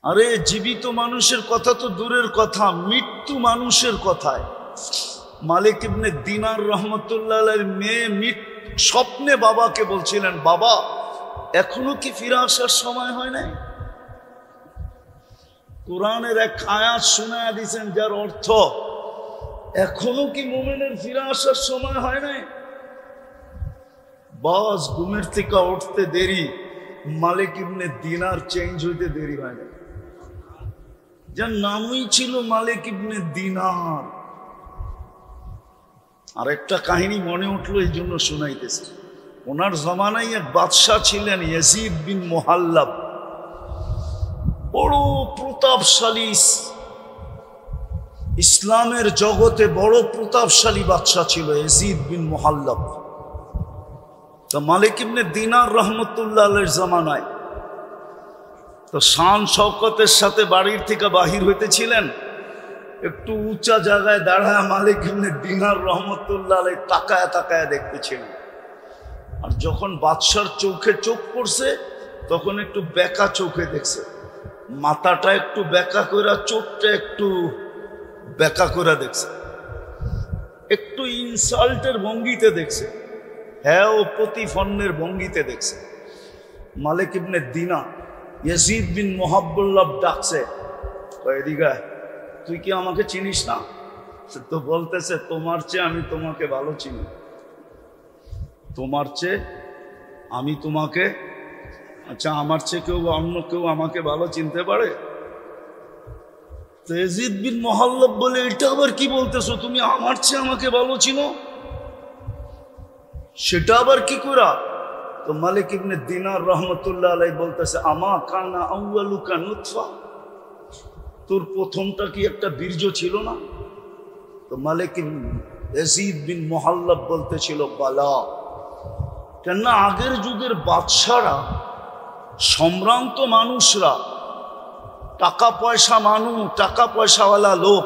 আরে জীবিত মানুষের কথা তো দূরের কথা, মৃত্যু মানুষের কথায়। মালিক ইবনে দিনার রহমতুল্লাহ আলাইহির মেয়ে স্বপ্নে বাবাকে বলছিলেন, বাবা এখনো কি ফিরে আসার সময় হয় নাই? কোরআনের এক আয়াত শোনায়া দিয়েছেন যার অর্থ এখনো কি মুমিনের ফিরে আসার সময় হয় নাই? বাস ঘুমের থেকে উঠতে দেরি, মালিক ইবনে দিনার চেঞ্জ হইতে দেরি হয় না। যার নামই ছিল মালিক ইবনে দিনার। আর একটা কাহিনী মনে উঠলো, এই জন্য শোনাইতেছে। ওনার জমানায় এক বাদশাহ ছিলেন ইয়াজিদ বিন মুহাল্লাব, বড় প্রতাপশালী, ইসলামের জগতে বড় প্রতাপশালী বাদশাহ ছিল ইয়াজিদ বিন মুহাল্লাব। তো মালিক ইবনে দিনার রহমতুল্লাহ আলাইহির জামানায় তো শান শওকতের সাথে বাড়ির থেকে বাহির হইতেছিলেন, একটু উঁচা জায়গায় দাঁড়ায় মালিক ইবনে দিনার রহমতুল্লাহ আলাইহি তাকায়া তাকায়া দেখতেছিলেন। আর যখন বাদশার চোখে চোখ পড়ছে তখন একটু বেঁকা চোখে দেখছে, মাথাটা একটু বেঁকা করে, চোখটা একটু বেঁকা করে দেখছে, একটু ইনসাল্টের ভঙ্গিতে দেখছে, হ্যাঁ ও প্রতিফন্নের ভঙ্গিতে দেখছে। মালিক ইবনে দিনা ইয়াজিদ বিন মুহাল্লাব ডাকছে, এদিকে তুই কি আমাকে চিনিস না? সে তো বলতেছে, তোমার চেয়ে আমি তোমাকে ভালো চিনি, তোমার চেয়ে আমি তোমাকে, আচ্ছা আমার চেয়ে কেউ অন্য কেউ আমাকে ভালো চিনতে পারে? তো ইয়াজিদ বিন মুহাল্লাব বলে, এটা আবার কি বলতেছো, তুমি আমার চেয়ে আমাকে ভালো চিনো, সেটা আবার কি করা? তো মালিক ইবনে দিনার রহমতুল্লাহ আলাইহি বলতেছে, আমা কানা আউয়ালুকা নুতফা, তোর প্রথমটা কি একটা বীর্য ছিল না? তো মালিক ইয়াজিদ বিন মুহাল্লাব বলতেছিল, বালা। কেননা আগের যুগের বাদশারা, সম্ভ্রান্ত মানুষরা, টাকা পয়সাওয়ালা লোক,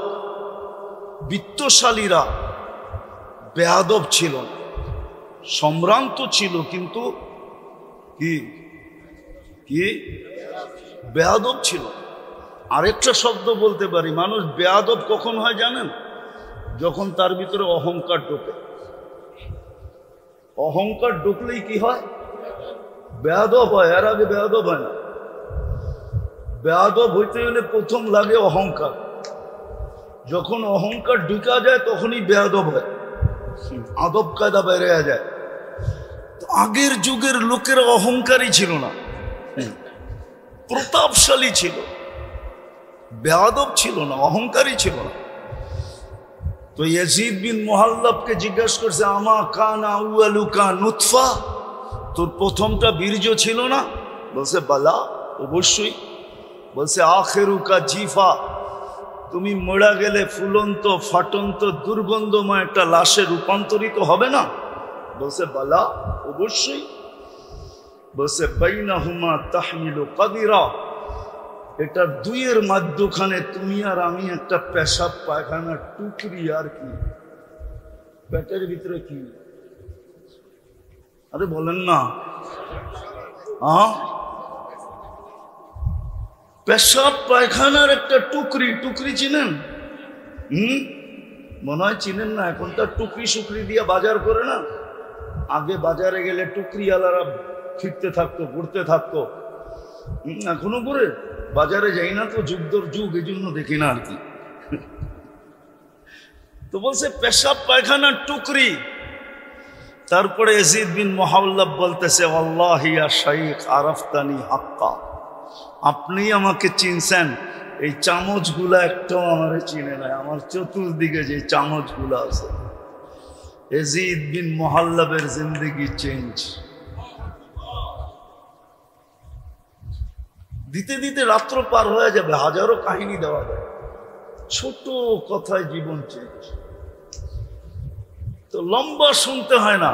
বিত্তশালীরা বেয়াদব ছিল না, সম্ভ্রান্ত ছিল কিন্তু কি বেয়াদব ছিল। আরেকটা শব্দ বলতে পারি, মানুষ বেয়াদব কখন হয় জানেন? যখন তার ভিতরে অহংকার ঢোকে। অহংকার ঢুকলেই কি হয়? বেয়াদব হয়, এর আগে বেয়াদব হয় না। বেয়াদব হইতে গেলে প্রথম লাগে অহংকার, যখন অহংকার ঢুকা যায় তখনই বেয়াদব হয়, আদব কায়দা বেড়ে যায়। তো আগের যুগের লোকেরা অহংকারী ছিল না, প্রতাপশালী ছিল, বেয়াদব ছিল না, অহংকারী ছিল না। তো ইয়াজিদ বিন মুহাল্লাবকে জিজ্ঞাসা করছে, আমা কানা আউয়ালুকা নুতফা, তোর প্রথমটা বীর্য ছিল না? বলছে, বালা, অবশ্যই। বলছে, আখিরুকা জিফা, তুমি মরা গেলে ফুলন্ত ফাটন্ত দুর্গন্ধময় একটা লাশে রূপান্তরিত হবে না? বলছে, বালা, অবশ্যই। বলছে, বাইনাহুমা তাহমিলু কাদিরা, এটা দুইয়ের মাঝখানে তুমি আর আমি একটা পেশাব পায়খানার টুকরি, আর কি পেটের ভিতরে কি? আরে বলেন না, পেশাব পায়খানার একটা টুকরি চিনেন? মনে হয় চিনেন না। এখন তো টুকরি সুকরি দিয়ে বাজার করে না, আগে বাজারে গেলে টুকরিওয়ালারা ফিরতে থাকতো, ঘুরতে থাকতো, এখনো করে বাজারে যাই না তো, যুগদর যুগ, এই জন্য দেখি না আর কি। তো বলছে পেশাব পায়খানার টুকরি। তারপরে ইয়াজিদ বিন মুহাল্লাব বলতেছে, আল্লাহি ইয়া শাইখ আরাফতানি হাক্কা, আপনি আমাকে চিনছেন, এই চামচগুলা একটাও আমারে চিনে নাই, আমার চতুর্দিকে যে চামচগুলা আছে। ইয়াজিদ বিন মুহাল্লাবের জিন্দেগি চেঞ্জ। দিতে দিতে রাত্র পার হয়ে যাবে, হাজারো কাহিনী দেওয়া যায়, ছোট কথায় জীবন চেঞ্জ। তো লম্বা শুনতে হয় না,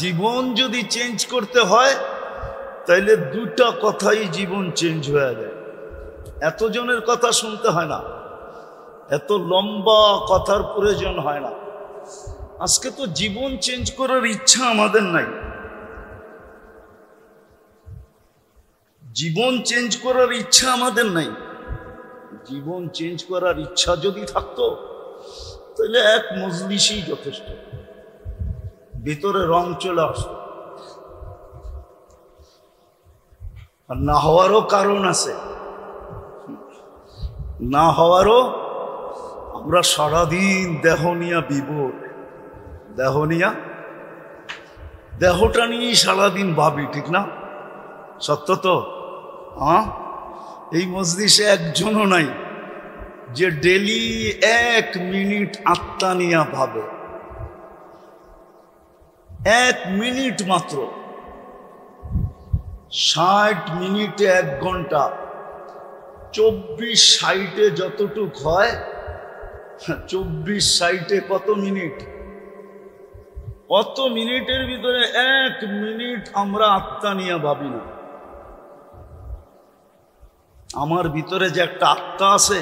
জীবন যদি চেঞ্জ করতে হয় তাইলে দুটা কথাই জীবন চেঞ্জ হয়ে যায়। এতজনের কথা শুনতে হয় না, এত লম্বা কথার প্রয়োজন হয় না। আজকে তো জীবন চেঞ্জ করার ইচ্ছা আমাদের নাই। জীবন চেঞ্জ করার ইচ্ছা আমাদের নাই। জীবন চেঞ্জ করার ইচ্ছা যদি থাকতো তাহলে এক মজলিসই যথেষ্ট, ভিতরে রং চলে আসতো। আর না হওয়ারও কারণ আছে, না হওয়ারও, আমরা সারাদিন দেহ নিয়া বিভোর, দেহটা নিয়েই সারাদিন ভাবি, ঠিক না? সত্য তো? হ্যাঁ, এই মজলিসে একজনও নাই যে ডেলি 1 মিনিট আত্মা নিয়া ভাবে। 1 মিনিট মাত্র, 60 মিনিটে 1 ঘন্টা, 24/60 যতটুক হয়, 24/60 কত মিনিট? অত মিনিটের ভিতরে 1 মিনিট আমরা আত্মা নিয়ে ভাবি না। আমার ভিতরে যে একটা আত্মা আছে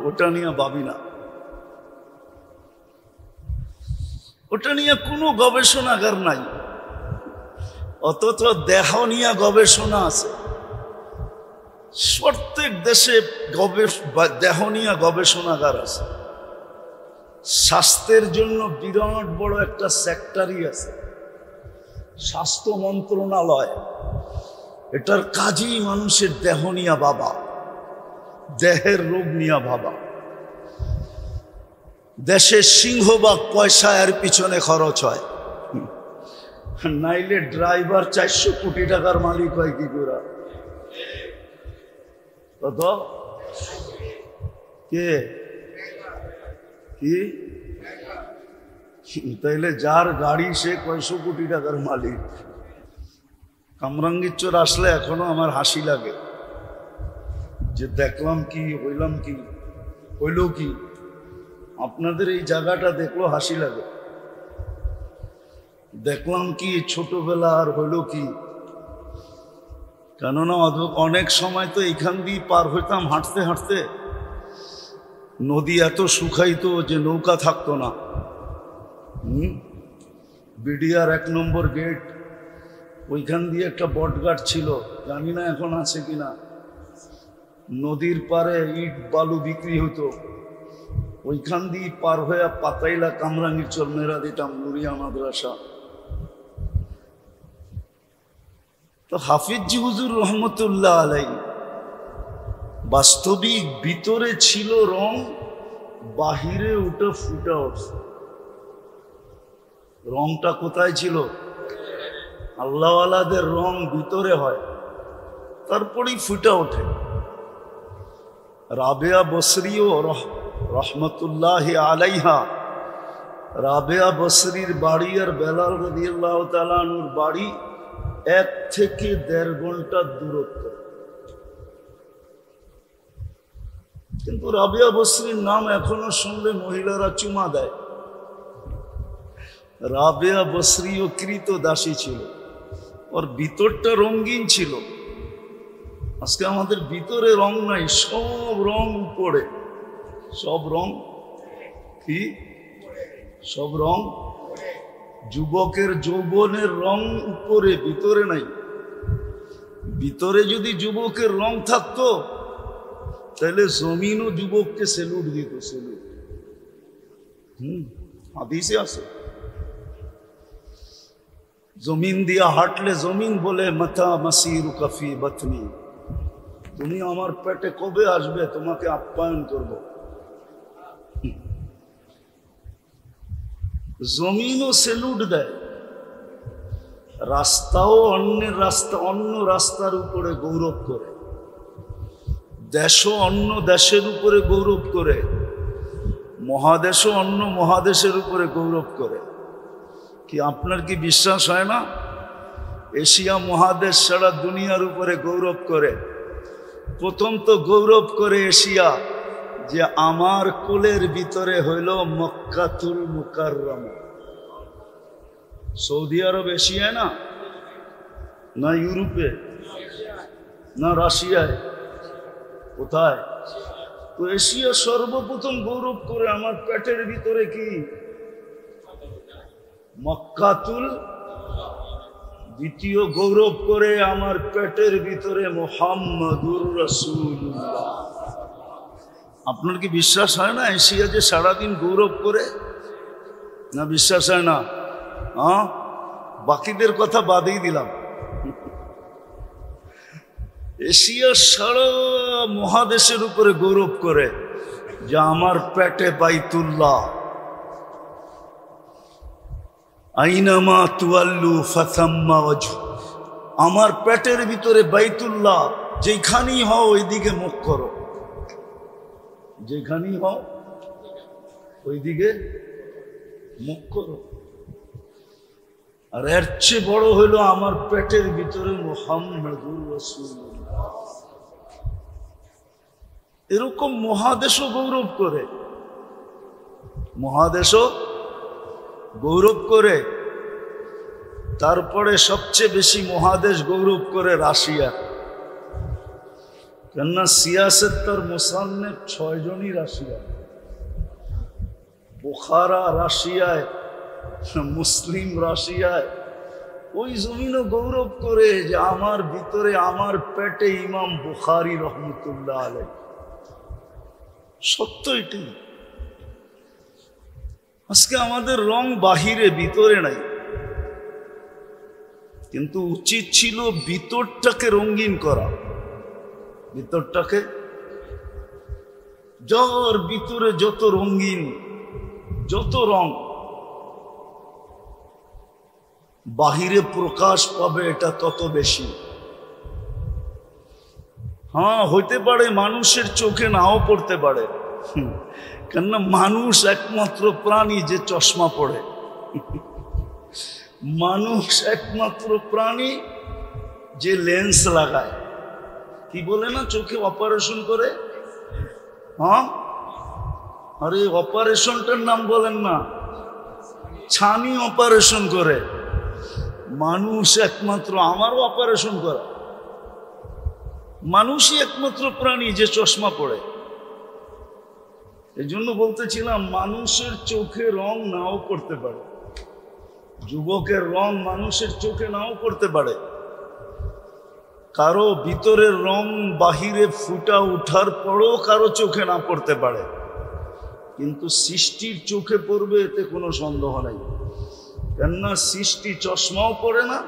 ওটা নিয়ে ভাবি না, ওটা নিয়ে কোনো গবেষণাগার নাই। অথচ দেহ নিয়ে গবেষণা আছে। প্রত্যেক দেশে দেহ নিয়ে গবেষণাগার আছে। স্বাস্থ্যের জন্য বিরাট বড় একটা সেক্টরই আছে, স্বাস্থ্য মন্ত্রণালয়। এটার কাজই মানুষের দেহ নিয়ে ভাবা, দেহের রোগ নিয়ে ভাবা। দেশের সিংহভাগ পয়সা এর পিছনে খরচ হয়, নাইলে ড্রাইভার 400 কোটি টাকার মালিক হয় কি করে? কত? কে কি? তাইলে যার গাড়ি সে কয়শো কোটি টাকার মালিক। কামরাঙ্গীর চোর আসলে এখনো আমার হাসি লাগে যে দেখলাম কি, হইলাম কি, হইল কি। আপনাদের এই জায়গাটা দেখলো হাসি লাগে, দেখলাম কি ছোটবেলা, আর হইল কি। কেননা অনেক সময় তো এইখান দিয়ে পার হইতাম হাঁটতে হাঁটতে, নদী এত শুকাইতো যে নৌকা থাকতো না। বিডিআর 1 নম্বর গেট, ওইখান দিয়ে একটা বটগাছ ছিল, জানি না এখন আছে কিনা। নদীর পারে ইট বালু বিক্রি হতো, ওইখান দিয়ে পার হয়ে পাতাইলা কামরাঙ্গীর চর মেরা দিতাম, নুরিয়া মাদ্রাসা। তো হাফিজি হুজুর রহমতুল্লাহ আলাই বাস্তবিক ভিতরে ছিল রং, বাহিরে উঠে ফুটে উঠছে। রংটা কোথায় ছিল? আল্লাহওয়ালাদের রং ভিতরে হয়, তারপরেই ফুটে ওঠে। রাবেয়া বসরিও রহমতুল্লাহ আলাইহা, রাবেয়া বসরির বাড়ি আর বেলাল রাদিয়াল্লাহু তাআলা আনহুর বাড়ি 1 থেকে 1.5 ঘন্টার দূরত্ব। কিন্তু রাবেয়া বসরির নাম এখনো শুনলে মহিলারা চুমা দেয়। রাবেয়া বসরিও কৃতদাসী ছিল, ওর ভিতরটা রঙিন ছিল। আজকে আমাদের ভিতরে রং নাই, সব রং উপরে। সব রং কি? সব রং। যুবকের যৌবনের রং উপরে, ভিতরে নাই। ভিতরে যদি যুবকের রং থাকতো তাহলে জমিনও যুবককে সেলুট দিত, সেলুট। হাদিসে আছে, জমিন দিয়া হাঁটলে জমিন বলে মাথা মাসিরু কাফি বাতনি, তুমি আমার পেটে কবে আসবে, তোমাকে আপ্যায়ন করব। জমিনও সেলুট দেয়। রাস্তাও অন্যের রাস্তা, অন্য রাস্তার উপরে গৌরব করে। দেশও অন্য দেশের উপরে গৌরব করে। মহাদেশও অন্য মহাদেশের উপরে গৌরব করে। কি আপনার কি বিশ্বাস হয় না? এশিয়া মহাদেশ সারা দুনিয়ার উপরে গৌরব করে। প্রথম তো গৌরব করে এশিয়া যে আমার কোলের ভিতরে হইল মক্কাতুল মুকাররমা। সৌদি আরব এশিয়ায় না, না ইউরোপে, না রাশিয়ায়, কোথায়? তো এশিয়া সর্বপ্রথম গৌরব করে আমার পেটের ভিতরে কি? মক্কাতুল দ্বিতীয় গৌরব করে আমার পেটের ভিতরে মুহাম্মাদুর রাসূলুল্লাহ। আপনার কি বিশ্বাস হয় না এশিয়া যে সারাদিন গৌরব করে? না বিশ্বাস হয় না? হ্যাঁ, বাকিদের কথা বাদেই দিলাম। এশিয়া সারা মহাদেশের উপরে গৌরব করে যে আমার পেটে বাইতুল্লাহ, আইনামা তুয়াল্লু ফাসাম্মা ওয়াজহু, আমার পেটের ভিতরে বাইতুল্লাহ, যেখানেই হও ওইদিকে মুখ করো, যেখানেই হও ওইদিকে মুখ করো। আর এর চেয়ে বড় হইল আমার পেটের ভিতরে মুহাম্মাদুর রাসূলুল্লাহ। এরকম মহাদেশও গৌরব করে, মহাদেশও গৌরব করে। তারপরে সবচেয়ে বেশি মহাদেশ গৌরব করে রাশিয়া, কেননা সিয়াসত তার মুসান্নেফ 6 জনই রাশিয়া। বুখারা রাশিয়ায়, মুসলিম রাশিয়ায়। ওই জমিনও গৌরব করে যে আমার ভিতরে আমার পেটে ইমাম বুখারী রহমতুল্লাহ আলাইহি। সত্য এটি। আজকে আমাদের রং বাহিরে, ভিতরে নাই, কিন্তু উচিত ছিল ভিতরটাকে রঙিন করা। ভিতরটাকে, যার ভিতরে যত রঙিন, যত রং, বাহিরে প্রকাশ পাবে এটা তত বেশি। হ্যাঁ, হইতে পারে মানুষের চোখে নাও পড়তে পারে, কেননা মানুষ একমাত্র প্রাণী যে চশমা পড়ে। মানুষ একমাত্র প্রাণী যে লেন্স লাগায়। কি বলে না, চোখে অপারেশন করে? হ্যাঁ, আরে অপারেশনটার নাম বলেন না, ছানি অপারেশন করে। মানুষ একমাত্র, আমারও অপারেশন করা, মানুষই একমাত্র প্রাণী যে চশমা পড়ে। এই জন্য বলতেছিলাম, মানুষের চোখে রং নাও পড়তে পারে, যুবকের রং মানুষের চোখে নাও পড়তে পারে, কারো ভিতরের রং বাহিরে ফুটা উঠার পরও কারো চোখে না পড়তে পারে, কিন্তু সৃষ্টির চোখে পড়বে এতে কোনো সন্দেহ নাই। কেননা সৃষ্টি চশমাও পড়ে না,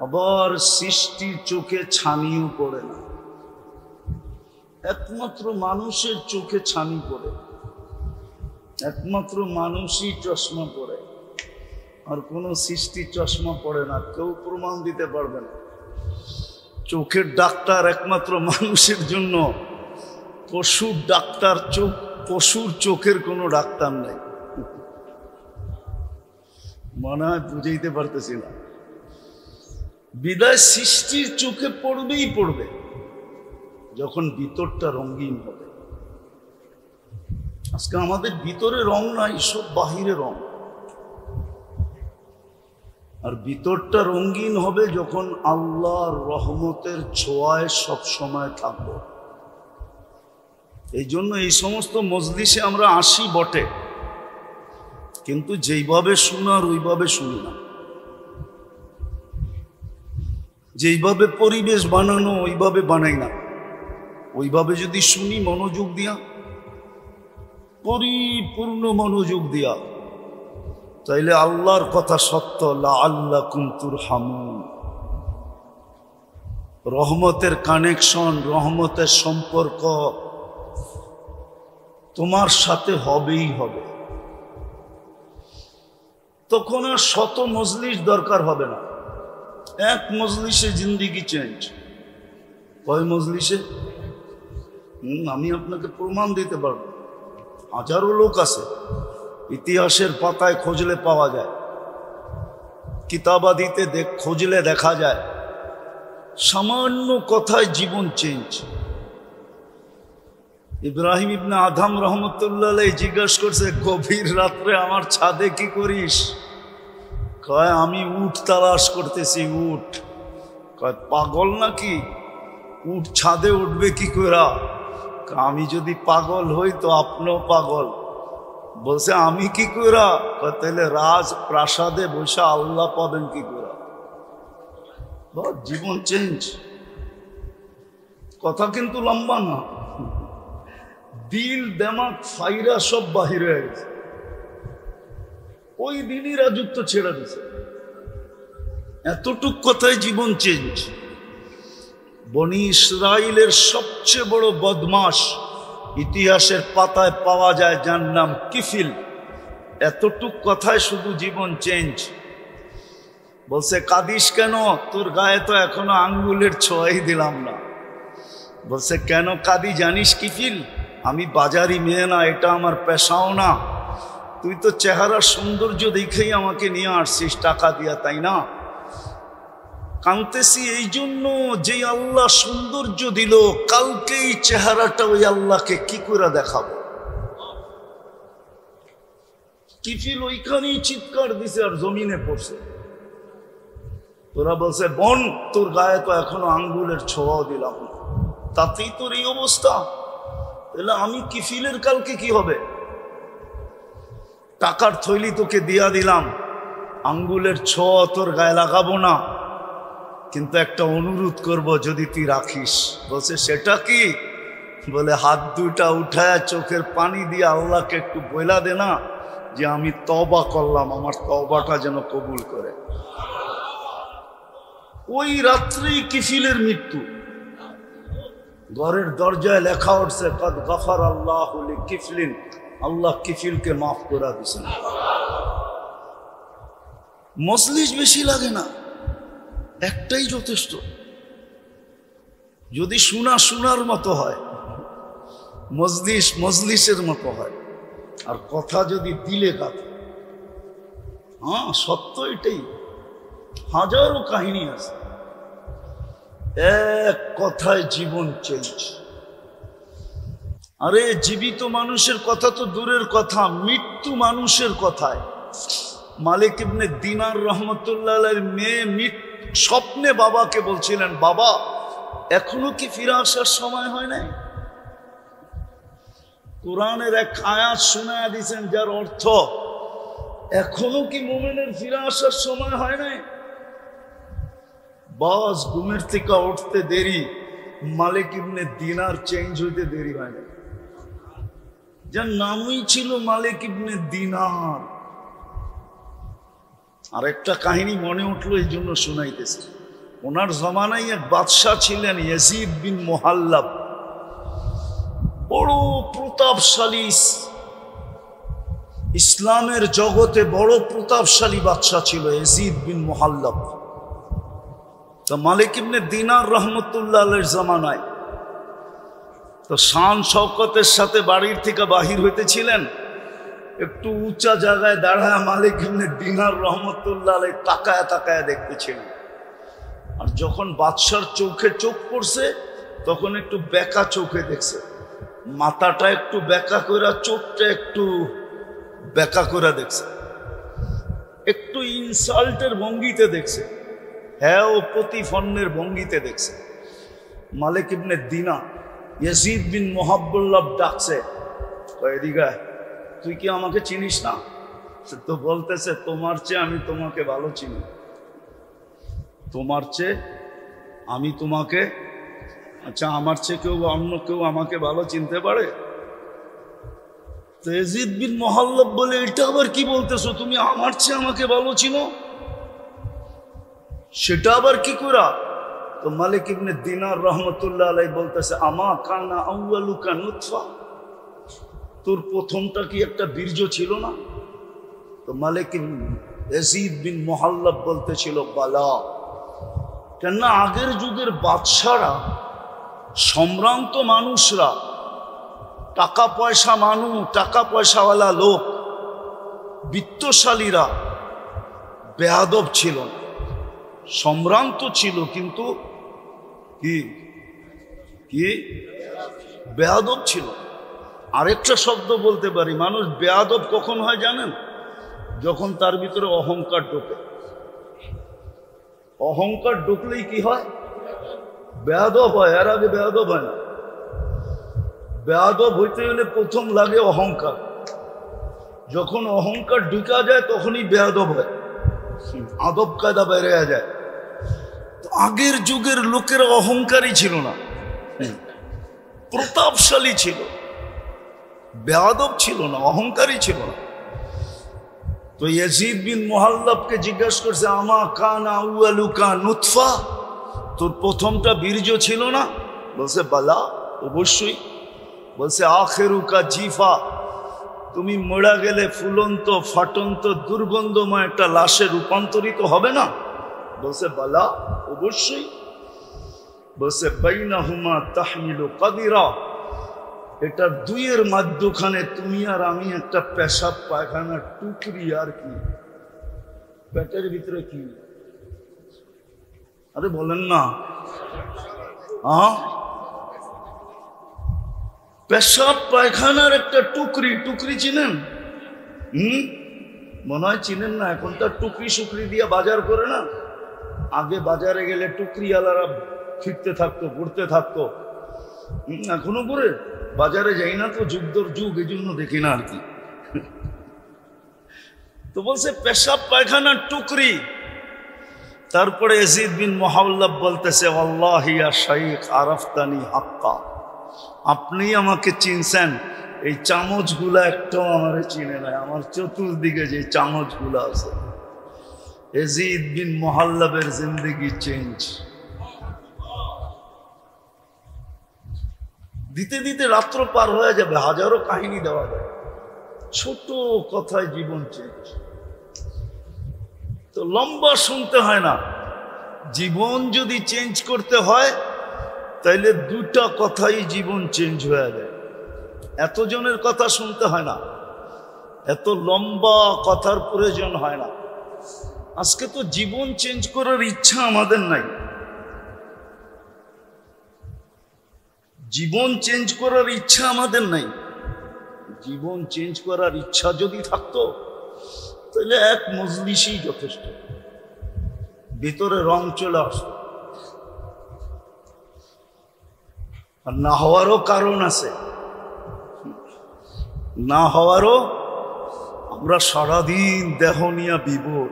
আবার সৃষ্টির চোখে ছানিও পড়ে না। একমাত্র মানুষের চোখে ছানি পড়ে, একমাত্র মানুষই চশমা পড়ে, আর কোনো সৃষ্টি চশমা পড়ে না। কেউ প্রমাণ দিতে পারবে না। চোখের ডাক্তার একমাত্র মানুষের জন্য, পশুর ডাক্তার চোখ, পশুর চোখের কোনো ডাক্তার নেই। মনে হয় বুঝাইতে পারতেছি না। বিদায় সৃষ্টির চোখে পড়বেই পড়বে যখন ভিতরটা রঙিন হবে। আজকে আমাদের ভিতরে রং নাই, সব বাহিরে রং। আর ভিতরটা রঙিন হবে যখন আল্লাহর রহমতের ছোঁয়ায় সব সময় থাকবো। এই জন্য এই সমস্ত মজলিসে আমরা আসি বটে, কিন্তু যেইভাবে শোনার ওইভাবে শুনি না। যেইভাবে পরিবেশ বানানো ওইভাবে বানাই না। ওইভাবে যদি শুনি মনোযোগ দিয়া, পরিপূর্ণ মনোযোগ দিয়া, তাইলে আল্লাহর কথা সত্য, লাআল্লাকুম তুরহামুন। রহমতের কানেকশন, রহমতের সম্পর্ক তোমার সাথে হবেই হবে। তখন আর শত মজলিস দরকার হবে না, এক মজলিসে জিন্দিগি চেঞ্জ। কয় মজলিসে? আমি আপনাকে প্রমাণ দিতে পারব। হাজারো লোক আছে, ইতিহাসের পাতায় খুঁজলে পাওয়া যায়, কিতাবাদিতে খুঁজলে দেখা যায়, সামান্য কথায় জীবন চেঞ্জ। ইব্রাহিম ইবনে আদম রহমতুল্লাহ আলাইহি জিজ্ঞাসা করছে, গভীর রাত্রে আমার ছাদে কি করিস? কয়, আমি উট তালাশ করতেছি। উট? কয়, পাগল নাকি? উট ছাদে উঠবে কি করে? আমি যদি পাগল হই তো আপনিও পাগল। বলছে, আমি কি করে? তাহলে রাজ প্রাসাদে বসে আল্লাহ পাবেন কি করে? জীবন চেঞ্জ। কথা কিন্তু লম্বা না, দিল দেমাগ ফাইরা সব বাহির হয়ে গেছে। ওই দিনই রাজত্ব ছেড়ে দিছে। এতটুক কথায় জীবন চেঞ্জ। বনি ইসরাইলের সবচেয়ে বড় বদমাশ ইতিহাসের পাতায় পাওয়া যায়, যার নাম কিফিল। এতটুক কথায় শুধু জীবন চেঞ্জ। বলছে কাঁদিস কেন? তোর গায়ে তো এখনো আঙ্গুলের ছোঁয়াই দিলাম না। বলছে কেন কাঁদি জানিস কিফিল? আমি বাজারি মেয়ে না, এটা আমার পেশাও না। তুই তো চেহারার সৌন্দর্য দেখেই আমাকে নিয়ে আসছিস টাকা দিয়া, তাই না? কাঁদতেছি এই জন্য যে আল্লাহ সৌন্দর্য দিল, কালকে এই চেহারাটা ওই আল্লাহকে কি করে দেখাবো? কিফিল ওইখানেই চিৎকার দিছে আর জমিনে পড়ছে। তোরা বলছে বোন, তোর গায়ে তো এখনো আঙ্গুলের ছোঁয়াও দিলাম না, তাতেই তোর এই অবস্থা। তাহলে আমি কিফিলের কালকে কি হবে? টাকার থৈলি তোকে দিয়া দিলাম, আঙ্গুলের ছোঁয়া তোর গায়ে লাগাবো না, কিন্তু একটা অনুরোধ করব যদি তুই রাখিস। বলছে সেটা কি? বলে হাত দুইটা উঠায় চোখের পানি দিয়ে আল্লাহকে একটু বইলা দে না যে আমি তওবা করলাম, আমার তওবাটা যেন কবুল করে। ওই রাত্রেই কিফিলের মৃত্যু। ঘরের দরজায় লেখা উঠছে কদ গফার আল্লাহু লিকিফলিন, আল্লাহ কিফিলকে মাফ করে দিয়েছেন। মজলিস বেশি লাগে না, একটাই যথেষ্ট। যদি শোনার মতো হয়, মজলিসের মতো হয়, আর কথা যদি দিলে কাঁথে। হ্যাঁ সত্য এটাই। হাজারো কাহিনী আছে। এক কথায় জীবন চেঞ্জ। আরে জীবিত মানুষের কথা তো দূরের কথা, মৃত্যু মানুষের কথায়। মালিক ইবনে দিনার রহমতুল্লাহ আলাইহির মেয়ে স্বপ্নে বাবাকে বলছিলেন, বাবা এখনো কি ফিরে আসার সময় হয় নাই? কোরআনের এক আয়াত শোনায়া দিয়েছেন যার অর্থ এখনো কি মুমিনের ফিরে আসার সময় হয় নাই? বাস ঘুমের থেকে উঠতে দেরি, মালিক ইবনে দিনার চেঞ্জ হইতে দেরি হয় না। যার নামই ছিল মালিক ইবনে দিনার। আর একটা কাহিনী মনে উঠলো, এই জন্য শোনাইতেছে। ওনার জমানায় এক বাদশাহ ছিলেন ইয়াজিদ বিন মুহাল্লাব, বড় প্রতাপশালী, ইসলামের জগতে বড় প্রতাপশালী বাদশাহ ছিল ইয়াজিদ বিন মুহাল্লাব। তো মালিক ইবনে দিনার রহমতুল্লাহ আলাইহির জামানায় তো শান শওকতের সাথে বাড়ির থেকে বাহির হইতেছিলেন। একটু উঁচা জায়গায় দাঁড়ায় মালিক ইবনে দিনার রহমতুল্লাহ আলাইহি তাকায়া তাকায়া দেখতেছিলেন। আর যখন বাদশার চোখে চোখ পড়ছে তখন একটু বেঁকা চোখে দেখছে, মাথাটা একটু বেঁকা করে, চোখটা একটু বেঁকা করে দেখছে, একটু ইনসাল্টের ভঙ্গিতে দেখছে, হ্যাঁ ও প্রতিফন্নের ভঙ্গিতে দেখছে। মালিক ইবনে দিনা ইয়াজিদ বিন মুহাল্লাব ডাকছে, এদিকে তুই কি আমাকে চিনিস না? সে তো বলতেছে তোমার চেয়ে আমি তোমাকে ভালো চিনি, তোমার চেয়ে আমি তোমাকে। আচ্ছা আমার চেয়ে কেউ অন্য কেউ আমাকে ভালো চিনতে পারে? তো ইয়াজিদ বিন মুহাল্লাব বলে এটা আবার কি বলতেছো, তুমি আমার চেয়ে আমাকে ভালো চিনো? সেটা আবার কি করা? তো মালিক ইবনে দিনার রহমতুল্লাহ আলাইহি বলতেছে, আমা কানা আউয়ালুকা নুতফা, তোর প্রথমটা কি একটা বীর্য ছিল না? তো মালিক ইয়াজিদ বিন মুহাল্লাব বলতেছিল বালা। কেননা আগের যুগের বাদশারা, সম্ভ্রান্ত মানুষরা, টাকা পয়সাওয়ালা লোক, বিত্তশালীরা বেয়াদব ছিল না, সম্ভ্রান্ত ছিল, কিন্তু কি বেয়াদব ছিল। আরেকটা শব্দ বলতে পারি, মানুষ বেয়াদব কখন হয় জানেন? যখন তার ভিতরে অহংকার ঢোকে। অহংকার ঢুকলেই কি হয়? বেয়াদব হয়। এর আগে বেয়াদব হয় না। বেয়াদব হইতে গেলে প্রথম লাগে অহংকার। যখন অহংকার ঢুকা যায় তখনই বেয়াদব হয়, আদব কায়দা বেড়ে যায়। তো আগের যুগের লোকেরা অহংকারী ছিল না, প্রতাপশালী ছিল, বেয়াদব ছিল না, অহংকারী ছিল না। তো ইয়াজিদ বিন মুহাল্লাবকে জিজ্ঞাসা করছে, আমা কানা আউয়ালুকা নুতফা, তোর প্রথমটা বীর্য ছিল না? বলছে বালা, অবশ্যই। বলছে আখেরুকা জিফা, তুমি মরা গেলে ফুলন্ত ফাটন্ত দুর্গন্ধময় একটা লাশে রূপান্তরিত হবে না? বলছে বালা, অবশ্যই। বলছে বাইনাহুমা তাহমিলু কাদিরা, এটা দুইয়ের মাঝখানে তুমি আর আমি একটা পেশাব পায়খানার টুকরি, আর কি পেটের ভিতরে কি? আরে বলেন না, পেশাব পায়খানার একটা টুকরি। টুকরি চিনেন? মনে হয় চিনেন না। এখন তো টুকরি শুকরি দিয়ে বাজার করে না, আগে বাজারে গেলে টুকরিওয়ালারা ফিরতে থাকতো, ঘুরতে থাকতো। এখনো করে বাজারে যাই না তো, যুগদর যুগ, এই জন্য দেখি না আর কি। তো বলছে পেশাব পায়খানার টুকরি। তারপরে ইয়াজিদ বিন মুহাল্লাব বলতেছে, আল্লাহি ইয়া শাইখ আরাফতানি হাক্কা, আপনি আমাকে চিনছেন, এই চামচগুলা একটাও আমারে চিনে নাই, আমার চতুর্দিকে যে চামচগুলা আছে। ইয়াজিদ বিন মুহাল্লাবের জিন্দেগি চেঞ্জ। দিতে দিতে রাত্র পার হয়ে যাবে, হাজারো কাহিনী দেওয়া যায়, ছোট কথায় জীবন চেঞ্জ। তো লম্বা শুনতে হয় না, জীবন যদি চেঞ্জ করতে হয় তাইলে দুটা কথাই জীবন চেঞ্জ হয়ে যায়। এতজনের কথা শুনতে হয় না, এত লম্বা কথার প্রয়োজন হয় না। আজকে তো জীবন চেঞ্জ করার ইচ্ছা আমাদের নাই। জীবন চেঞ্জ করার ইচ্ছা আমাদের নাই। জীবন চেঞ্জ করার ইচ্ছা যদি থাকতো তাহলে এক মজলিসই যথেষ্ট, ভিতরে রং চলে আসতো। আর না হওয়ারও কারণ আছে, না হওয়ারও, আমরা সারাদিন দেহ নিয়া বিভোর,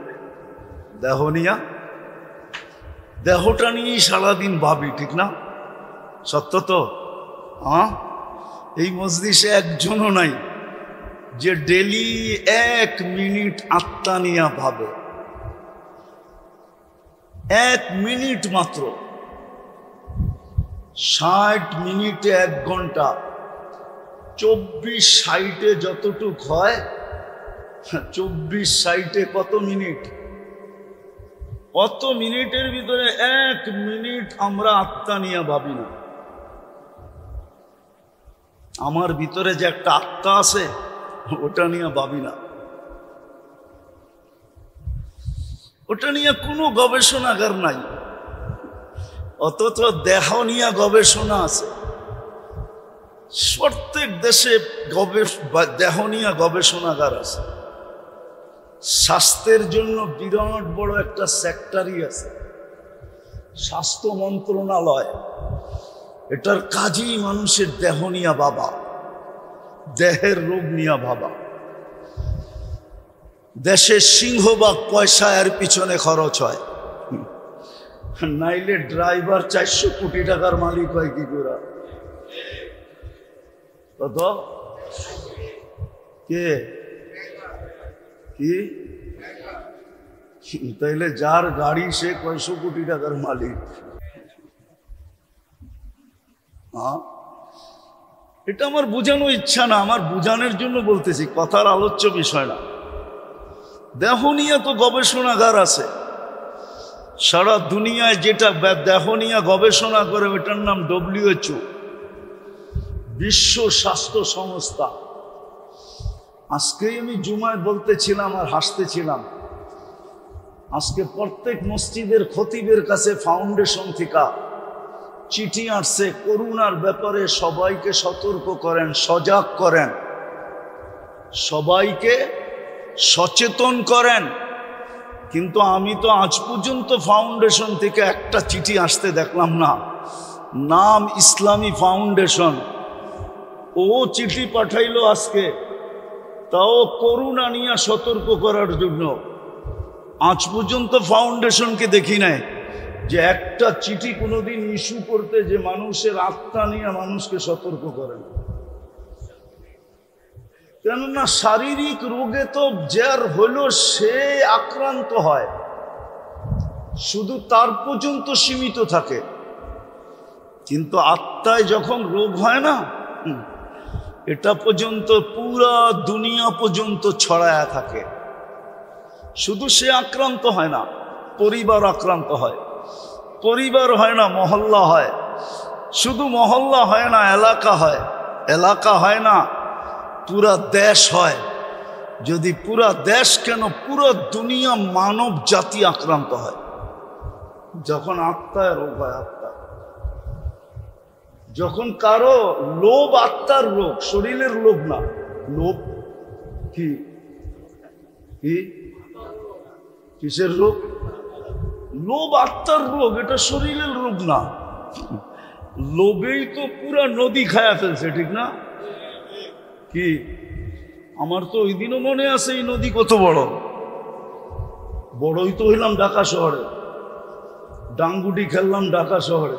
দেহটা নিয়েই সারাদিন ভাবি, ঠিক না? সত্য তো? এই মজলিসে একজনও নাই যে ডেলি 1 মিনিট আত্মা নিয়া ভাবে। 1 মিনিট মাত্র, 60 মিনিটে 1 ঘন্টা, 24/60 যতটুক হয়, 24/60 কত মিনিট? অত মিনিটের ভিতরে 1 মিনিট আমরা আত্মা নিয়ে ভাবি না। আমার ভিতরে যে একটা আত্মা আছে ওটা নিয়ে ভাবি না, ওটা নিয়ে কোনো গবেষণাগার নাই। অথচ দেহ নিয়ে গবেষণা আছে। প্রত্যেক দেশে দেহ নিয়ে গবেষণাগার আছে। স্বাস্থ্যের জন্য বিরাট বড় একটা সেক্টরই আছে, স্বাস্থ্য মন্ত্রণালয়। এটার কাজই মানুষের দেহ নিয়ে ভাবা, দেহের রোগ নিয়ে ভাবা। দেশের সিংহভাগ পয়সা এর পিছনে খরচ হয়, নাইলে ড্রাইভার 400 কোটি টাকার মালিক হয় কি করে? কত? কে কি? তাইলে যার গাড়ি সে কয়শো কোটি টাকার মালিক। এটা আমার বোঝানো ইচ্ছা না, আমার বোঝানোর জন্য বলতেছি, কথার আলোচ্য বিষয় না। দেহ নিয়ে তো গবেষণাগার আছে সারা দুনিয়ায়। যেটা দেহ নিয়ে গবেষণা করে ওটার নাম WHO, বিশ্ব স্বাস্থ্য সংস্থা। আজকেই আমি জুমায় বলতেছিলাম আর হাসতেছিলাম, আজকে প্রত্যেক মসজিদের খতিবের কাছে ফাউন্ডেশন থেকে চিঠি আসছে, করোনার ব্যাপারে সবাইকে সতর্ক করেন, সজাগ করেন, সবাইকে সচেতন করেন। কিন্তু আমি তো আজ পর্যন্ত ফাউন্ডেশন থেকে একটা চিঠি আসতে দেখলাম না। নাম ইসলামী ফাউন্ডেশন, ও চিঠি পাঠাইলো আজকে, তাও করোনা নিয়ে সতর্ক করার জন্য। আজ পর্যন্ত ফাউন্ডেশনকে দেখি নাই। যে একটা চিঠি কোনোদিন ইস্যু করতে যে মানুষের আত্মা নিয়ে মানুষকে সতর্ক করেন। কেননা শারীরিক রোগে তো যার হলো সে আক্রান্ত হয়, শুধু তার পর্যন্ত সীমিত থাকে, কিন্তু আত্মায় যখন রোগ হয় না, এটা পর্যন্ত পুরা দুনিয়া পর্যন্ত ছড়ায়া থাকে। শুধু সে আক্রান্ত হয় না, পরিবার আক্রান্ত হয়, পরিবার হয় না মহল্লা হয়, শুধু মহল্লা হয় না এলাকা হয়, এলাকা হয় না পুরা দেশ হয়। যদি পুরা দেশ কেন পুরো দুনিয়া মানব জাতি আক্রান্ত হয় যখন আত্মায় রোগ হয়। আত্মা যখন কারো লোভ, আত্মার রোগ, শরীরের রোগ না। লোভ কি কি কিসের রোগ? লোভ আত্মার রোগ, এটা শরীরের রোগ না। লোভেই তো পুরা নদী খায়া ফেলছে, ঠিক না? কি আমার তো ওই দিনও মনে আছে এই নদী কত বড়। বড়ই তো হইলাম ঢাকা শহরে, ডাঙ্গুটি খেললাম ঢাকা শহরে।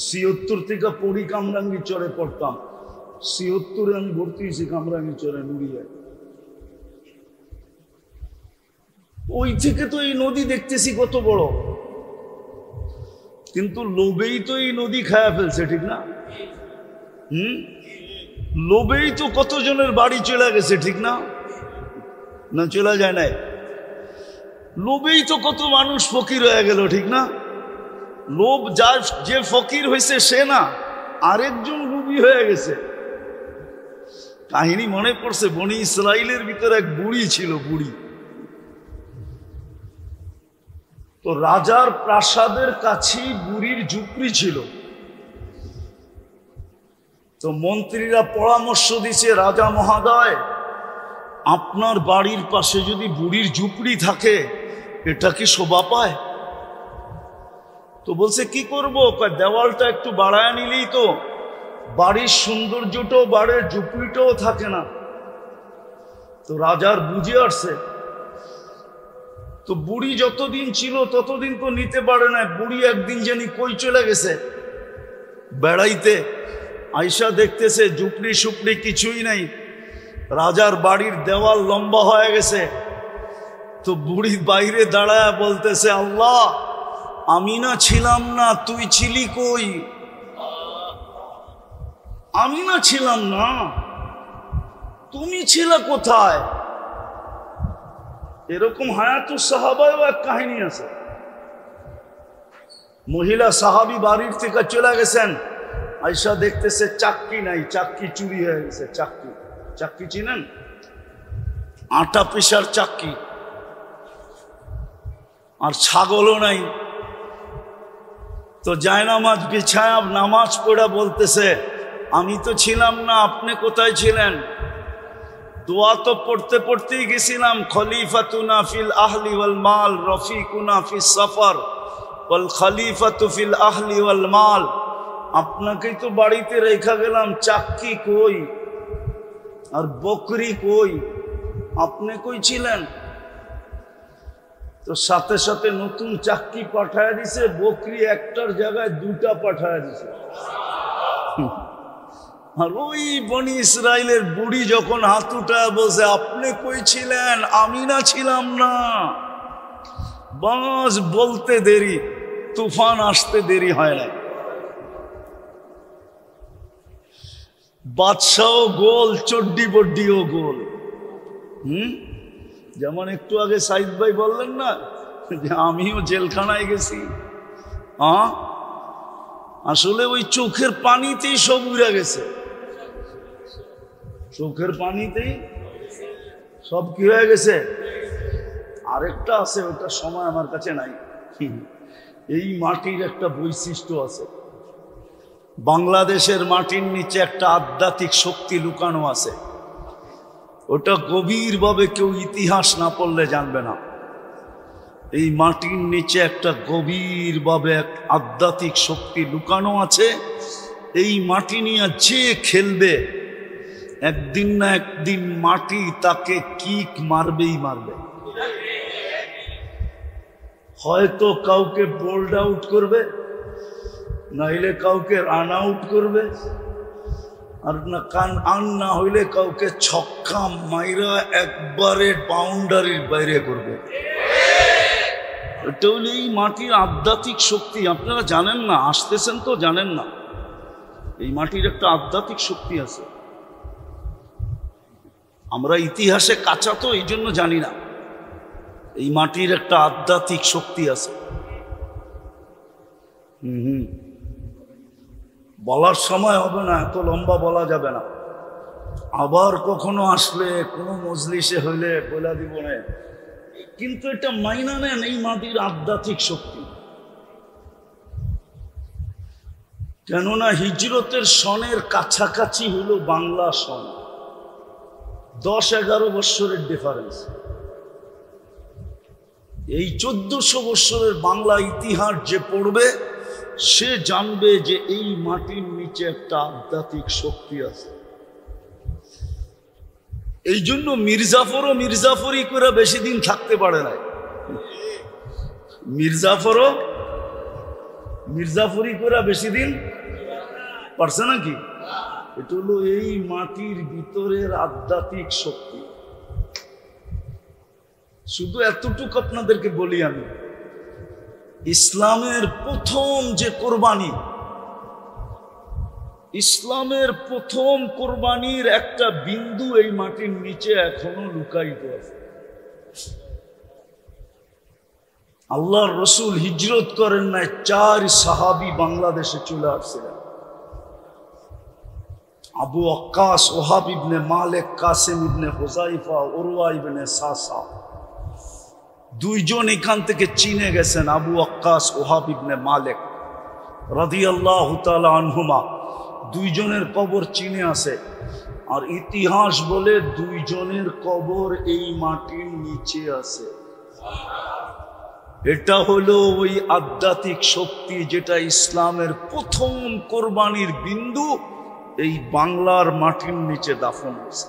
৭৬ থেকে পড়ি কামরাঙ্গি চরে পড়তাম, ৭৬ আমি ভর্তি হয়েছি কামরাঙ্গি চরে নুড়িয়ায়। ওই থেকে তো এই নদী দেখতেছি কত বড়, কিন্তু লোভেই তো এই নদী খায়া ফেলছে, ঠিক না? লোভেই তো কতজনের বাড়ি চলে গেছে, ঠিক না? না চলে যায় নাই? লোভেই তো কত মানুষ ফকির হয়ে গেল, ঠিক না? লোভ যার, যে ফকির হয়েছে সে না, আরেকজন লোভী হয়ে গেছে। কাহিনী মনে পড়ছে, বনি ইসরাইলের ভিতরে এক বুড়ি ছিল, বুড়ি। তো রাজার প্রাসাদের কাছেই বুড়ির ঝুপড়ি ছিল। তো মন্ত্রীরা পরামর্শ দিছে, রাজা মহাদয় আপনার বাড়ির পাশে যদি বুড়ির ঝুপড়ি থাকে এটা কি শোভা পায়? তো বলছে কি করবো, দেওয়ালটা একটু বাড়ায় নিলেই তো বাড়ির সৌন্দর্যটাও বাড়ে, ঝুপড়িটাও থাকে না। তো রাজার বুঝে আসছে। তো বুড়ি যতদিন ছিল ততদিন তো নিতে পারে না। বুড়ি একদিন জানি কই চলে গেছে বেড়াইতে, আইসা দেখতেছে ঝুপড়ি সুপড়ি কিছুই নাই, রাজার বাড়ির দেওয়াল লম্বা হয়ে গেছে। তো বুড়ি বাইরে দাঁড়ায় বলতেছে, আল্লাহ আমি না ছিলাম না, তুই ছিলি কই? আমি না ছিলাম না, তুমি ছিলে কোথায়? এরকম হায়াতুস সাহাবায়ও এক কাহিনী আছে। মহিলা সাহাবী বাড়ির থেকে চলে গেছেন, আয়সা দেখতেছে চাক্কি নাই, চাক্কি চুরি হয়ে গেছে। চাক্কি, চাক্কি চিনেন? আটা পিসার চাক্কি। আর ছাগলও নাই। তো জায়নামাজ বিছায়া নামাজ পড়া বলতেছে, আমি তো ছিলাম না, আপনি কোথায় ছিলেন? দোয়া তো পড়তে পড়তেই গেছিলাম, খলিফাতুনা ফিল আহলি ওয়াল মাল রফিকুনা ফিস সফর ওয়াল খলিফাতু ফিল আহলি ওয়াল মাল। আপনাকেই তো বাড়িতে রেখা গেলাম, চাক্কি কই আর বকরি কই? আপনি কই ছিলেন? তো সাথে সাথে নতুন চাক্কি পাঠায় দিছে, বকরি একটার জায়গায় দুটা পাঠায় দিছে। আর ওই বনি ইসরাইলের বুড়ি যখন হাত উঠায় বলছে, আপনি কই ছিলেন? আমি না ছিলাম না। বাস বলতে দেরি, তুফান আসতে দেরি হয় না। বাদশাও গোল, চড্ডি বড্ডিও গোল। যেমন একটু আগে সাইদ ভাই বললেন না যে আমিও জেলখানায় গেছি, আসলে ওই চোখের পানিতেই সব উড়ে গেছে। চোখের পানিতেই সব কি হয়ে গেছে। আরেকটা আছে, ওটা সময় আমার কাছে নাই। এই মাটির একটা বৈশিষ্ট্য আছে, বাংলাদেশের মাটির নিচে একটা আধ্যাত্মিক শক্তি লুকানো আছে। ওটা গভীরভাবে কেউ ইতিহাস না পড়লে জানবে না। এই মাটির নিচে একটা গভীরভাবে এক আধ্যাত্মিক শক্তি লুকানো আছে। এই মাটি নিয়ে যে খেলবে একদিন না একদিন মাটি তাকে কিক মারবেই মারবে। হয়তো কাউকে বোল্ড আউট করবে, নাইলে কাউকে রান আউট করবে, আর না হইলে কাউকে ছক্কা মাইরা একবারে বাউন্ডারির বাইরে করবে। এটা হলো এই মাটির আধ্যাত্মিক শক্তি। আপনারা জানেন না, আসতেছেন তো জানেন না, এই মাটির একটা আধ্যাত্মিক শক্তি আছে। আমরা ইতিহাসে কাঁচা তো এই জন্য জানি না, এই মাটির একটা আধ্যাত্মিক শক্তি আছে। বলার সময় হবে না, এত লম্বা বলা যাবে না। আবার কখনো আসলে কোনো মজলিসে হইলে বলে দিব না, কিন্তু এটা মাইনা নেন এই মাটির আধ্যাত্মিক শক্তি। কেননা হিজরতের সনের কাছাকাছি হলো বাংলা সন, 10-11 বৎসরের ডিফারেন্স। এই 1400 বৎসরের বাংলা ইতিহাস যে পড়বে সে জানবে যে এই মাটির নিচে একটা আধ্যাত্মিক শক্তি আছে। এই জন্য মির্জাফরও মির্জাফরি করে বেশি দিন থাকতে পারে না। মির্জাফরও মির্জাফরি করে বেশি দিন পারছে নাকি? এটা হলো এই মাটির ভিতরের আধ্যাত্মিক শক্তি। শুধু এতটুকু আপনাদেরকে বলি, আমি ইসলামের প্রথম যে কোরবানি, ইসলামের প্রথম কোরবানির একটা বিন্দু এই মাটির নিচে এখনো লুকায়িত আছে। আল্লাহর রসুল হিজরত করেন নাই, 4 সাহাবী বাংলাদেশে চলে আসছিলেন। আবু আক্কাস, ওহাব ইবনে মালিক, কাসিম ইবনে হুযাইফা, উরওয়া ইবনে সাসা, 2 জন এখান থেকে চীনে গেছেন। আবু আক্কাস, ওহাব ইবনে মালিক রাদিয়াল্লাহু তাআলা আনহুমা, 2 জনের কবর চীনে আছে। আর ইতিহাস বলে 2 জনের কবর এই মাটির নিচে আছে। এটা হলো ওই আধ্যাত্মিক শক্তি যেটা ইসলামের প্রথম কোরবানির বিন্দু এই বাংলার মাটির নিচে দাফন আছে।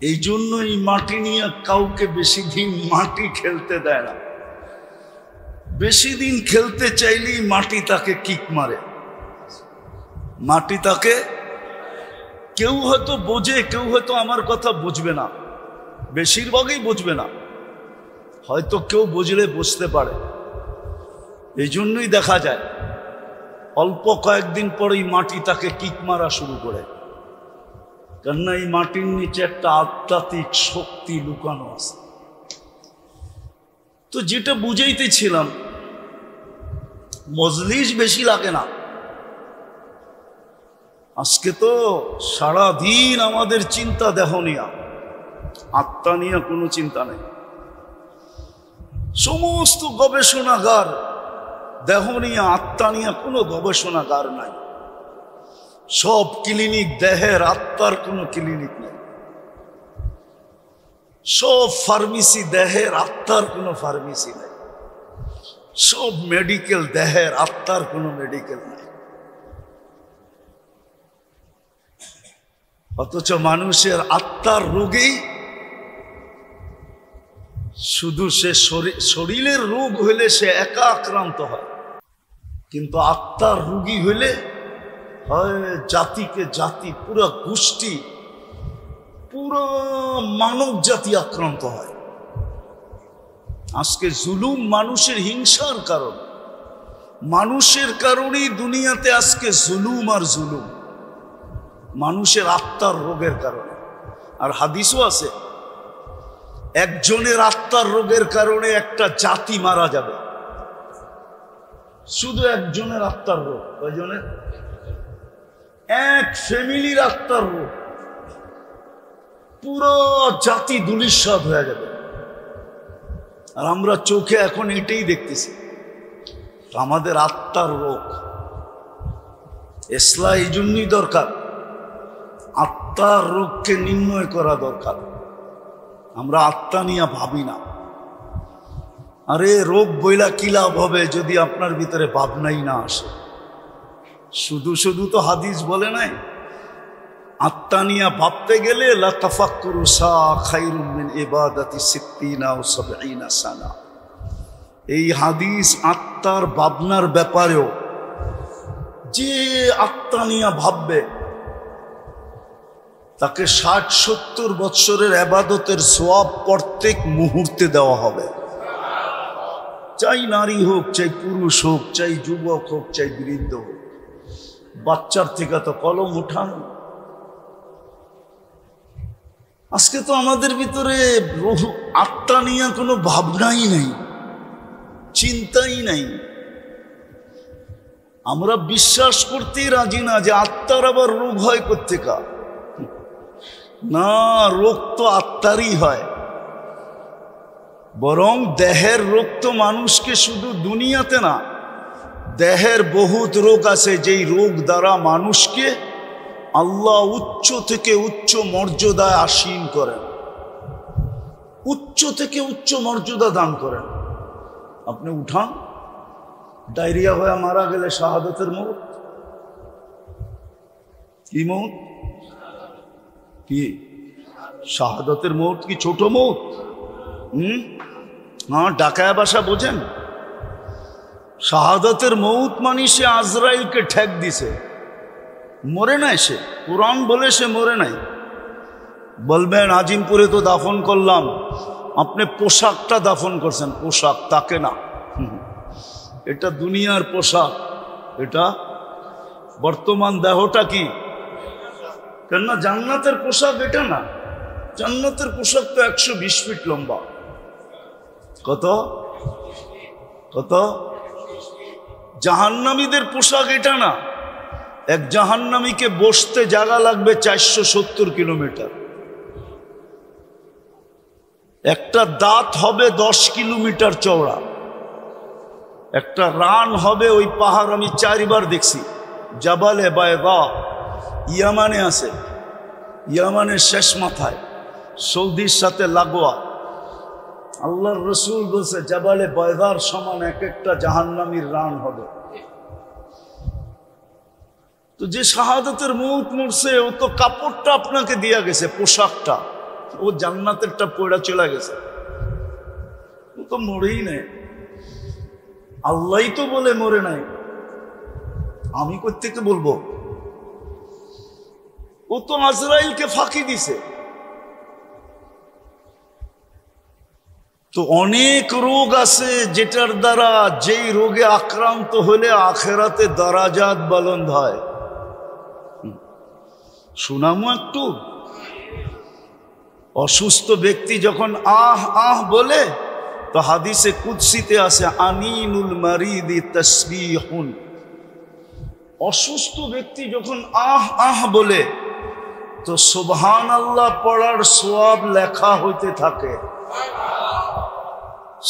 এই জন্য এই মাটি নিয়ে কাউকে বেশি দিন মাটি খেলতে দেয় না। বেশি দিন খেলতে চাইলেই মাটি তাকে কিক মারে। মাটি তাকে, কেউ হয়তো বোঝে, কেউ হয়তো আমার কথা বুঝবে না, বেশিরভাগই বুঝবে না, হয়তো কেউ বুঝলে বুঝতে পারে। এই জন্যই দেখা যায় অল্প কয়েকদিন পরেই মাটি তাকে কিক মারা শুরু করে। কেননা এই মাটির নিচে একটা আধ্যাত্মিক শক্তি লুকানো আছে। তো যেটা বুঝাইতেছিলাম, মজলিস বেশি লাগে না। আজকে তো সারাদিন আমাদের চিন্তা দেহ নিয়া, আত্মা নিয়ে কোনো চিন্তা নেই। সমস্ত গবেষণাগার দেহ নিয়ে, আত্মা নিয়ে কোনো গবেষণাগার নাই। সব ক্লিনিক দেহের, আত্মার কোনো ক্লিনিক নেই। সব ফার্মেসি দেহের, আত্মার কোনো ফার্মেসি নেই। সব মেডিকেল দেহের, আত্মার কোনো মেডিকেল নাই। অথচ মানুষের আত্মার রোগেই শুধু সে শরীরের রোগ হইলে সে একা আক্রান্ত হয়, কিন্তু আত্মার রোগী হইলে হয় জাতিকে জাতি, পুরো গোষ্ঠী, পুরো মানব জাতি আক্রান্ত হয়। আজকে জুলুম মানুষের হিংসার কারণ, মানুষের কারণেই দুনিয়াতে আজকে জুলুম আর জুলুম, মানুষের আত্মার রোগের কারণে। আর হাদিসও আছে, একজনের আত্মার রোগের কারণে একটা জাতি মারা যাবে। শুধু একজনের আত্মার রোগ, কয়জনের? এক ফ্যামিলির আত্মার রোগ, পুরো জাতি ধূলিসাৎ হয়ে যাবে। আর আমরা চোখে এখন এটাই দেখতেছি, আমাদের আত্মার রোগ। ইসলাম এই জন্যই দরকার, আত্মার রোগকে নির্ণয় করা দরকার। আমরা আত্মা নিয়ে ভাবি না। আরে রোগ বইলা কি লাভ হবে যদি আপনার ভিতরে ভাবনাই না আসে? শুধু শুধু তো হাদিস বলে নাই, আত্মা নিয়ে ভাবতে গেলে লা তাফাক্কুরু সা খায়রুম মিন ইবাদাতি 60 ও 70 সানা। এই হাদিস আত্মার ভাবনার ব্যাপারেও, যে আত্মা নিয়ে ভাববে তাকে 60-70 বৎসরের ইবাদতের সওয়াব প্রত্যেক মুহূর্তে দেওয়া হবে। চাই নারী হোক, চাই পুরুষ হোক, চাই যুবক হোক, চাই বৃদ্ধ হোক, বাচ্চার থেকে তো কলম উঠানো। আজকে তো আমাদের ভিতরে আত্মা নিয়ে কোনো ভাবনাই নাই, চিন্তাই নাই। আমরা বিশ্বাস করতেই রাজি না যে আত্মার আবার রোগ হয় কোত্থেকা। না, রোগ তো আত্মারই হয়। বরং দেহের রোগ তো মানুষকে শুধু দুনিয়াতে না, দেহের বহুত রোগ আছে যেই রোগ দ্বারা মানুষকে আল্লাহ উচ্চ থেকে উচ্চ মর্যাদায় আসীন করেন, উচ্চ থেকে উচ্চ মর্যাদা দান করেন। আপনি উঠান, ডায়রিয়া হয়ে মারা গেলে শাহাদাতের মৌত। কি মৌত? কি শাহাদাতের মৌত? কি ছোট মৌত? হ্যাঁ, ডাকায়া বাসা বোঝেন? শাহাদাতের মৌত মানে সে আজরাইলকে ঠেক দিছে, মরে নাই সে। কোরআন বলে সে মরে নাই। বলবেন আজিমপুরে তো দাফন করলাম, আপনি পোশাকটা দাফন করছেন, পোশাক, তাকে না। এটা দুনিয়ার পোশাক, এটা বর্তমান দেহটা কি? কেননা জান্নাতের পোশাক এটা না। জান্নাতের পোশাক তো 120 ফিট লম্বা। কত কত? জাহান্নামীদের পোশাক এটা না। এক জাহান্নামীকে বসতে জায়গা লাগবে 470 কিলোমিটার। একটা দাঁত হবে 10 কিলোমিটার চওড়া। একটা রান হবে, ওই পাহাড় আমি 4 বার দেখছি, জাবালে বায়দা, ইয়ামানে আছে, ইয়ামানের শেষ মাথায়, সৌদির সাথে লাগোয়া। আল্লাহর রসুল বলছে জাবালে বায়দার সমান এক একটা জাহান্নামীর রান হবে। তো যে শাহাদাতের মৌত মরছে, ও তো কাপড়টা আপনাকে দিয়া গেছে, পোশাকটা, ও জান্নাতেরটা পড়া চলে গেছে, ও তো মরেই নাই। আল্লাহই তো বলে মরে নাই, আমি কোত্থেকে বলবো? ও তো আজরাইলকে ফাঁকি দিছে। তো অনেক রোগ আছে যেটার দ্বারা, যেই রোগে আক্রান্ত হলে আখেরাতে দরাজাত বুলন্দ হয়। শুনামো একটু। অসুস্থ ব্যক্তি যখন আহ আহ বলে, তো হাদিসে কুদসিতে আছে আনিনুল মারিদি তাসবিহুন। অসুস্থ ব্যক্তি যখন আহ আহ বলে, তো সুবহানাল্লাহ পড়ার সওয়াব লেখা হইতে থাকে।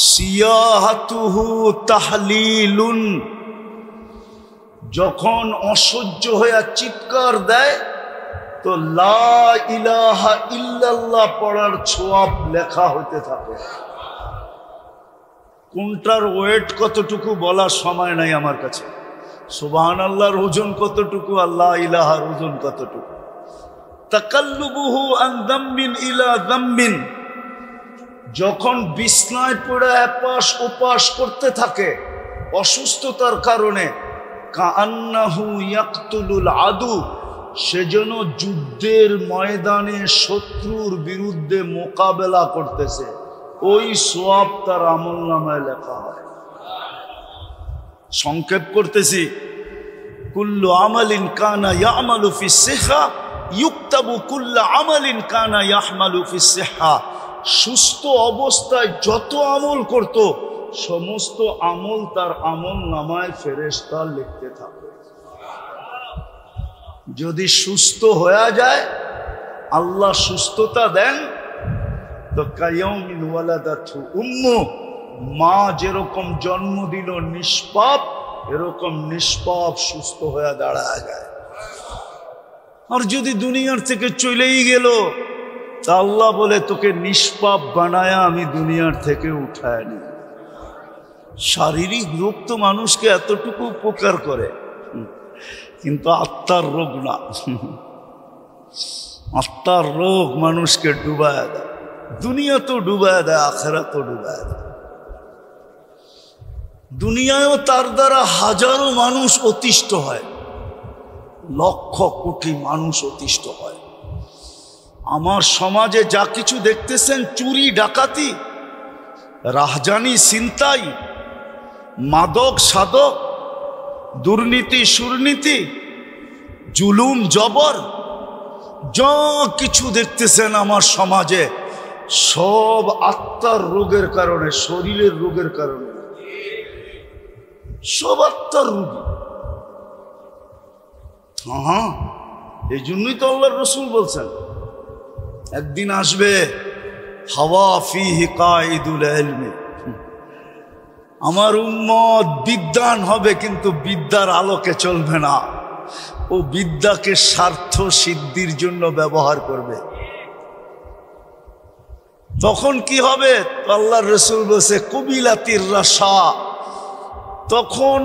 সিয়াহাতুহু তাহলিলুন। যখন অসহ্য হয়ে চিৎকার দেয়, তো লা ইলাহা ইল্লাল্লাহ পড়ার সওয়াব লেখা হইতে থাকে। কোনটার ওয়েট কতটুকু বলার সময় নাই আমার কাছে। সুবহানাল্লাহর ওজন কতটুকু, আল্লাহ ইলাহার ওজন কতটুকু। তাকাল্লুবুহু আন যামবিন ইলা যামবিন। যখন বিছনায় পড়ে এপাশ ওপাশ করতে থাকে অসুস্থতার কারণে, কাআন্নাহু ইয়াকতুলুল আদু। সেজন্য যুদ্ধের ময়দানে শত্রুর বিরুদ্ধে মোকাবেলা করতেছে, ওই সওয়াব তার আমলনামায় লেখা হয়। সংক্ষেপ করতেছি, কুল্লু আমালিন কানা ইয়ামালু ফিস সিহা ইউক্তাবু কুল্লু আমালিন কানা ইয়াহমালু ফিস সিহা। সুস্থ অবস্থায় যত আমল করত, সমস্ত আমল তার আমলনামায় ফেরেশতা লিখতে থাকে। যদি সুস্থ হয়ে যায়, আল্লাহ সুস্থতা দেন, তো কায়াউমিন ওয়ালাদাতহু উম্মু। মা যেরকম জন্ম দিল নিষ্পাপ, এরকম নিষ্পাপ সুস্থ হয়ে দাঁড়ায় যায়। আর যদি দুনিয়ার থেকে চলেই গেল, তা আল্লাহ বলে তোকে নিষ্পাপ বানায়া আমি দুনিয়ার থেকে উঠায় নি। শারীরিক রোগ তো মানুষকে এতটুকু উপকার করে, কিন্তু আত্মার রোগ না। আত্মার রোগ মানুষকে ডুবায় দেয়। দুনিয়া তো ডুবায় দেয়, আখেরাত তো ডুবায় দেয়। দুনিয়ায়ও তার দ্বারা হাজারো মানুষ অতিষ্ঠ হয়, লক্ষ কোটি মানুষ অতিষ্ঠ হয়। আমার সমাজে যা কিছু দেখতেছেন, চুরি ডাকাতি, রাহজানি ছিনতাই, মাদক সাধক, দুর্নীতি সুর্নীতি, জুলুম জবর, যা কিছু দেখতেছেন আমার সমাজে, সব আত্মার রোগের কারণে, শরীরের রোগের কারণে, সব আত্মার রোগী। হ্যাঁ, এই জন্যই তো আল্লাহর রাসূল বলছেন একদিন আসবে হাওয়া ফিহি কাইদুল ইলমি, আমার উম্মত বিদ্বান হবে কিন্তু বিদ্যার আলোকে চলবে না, ও বিদ্যাকে স্বার্থ সিদ্ধির জন্য ব্যবহার করবে। তখন কি হবে? আল্লাহর রাসূল বলেছে কুবিলাতির রাশা, তখন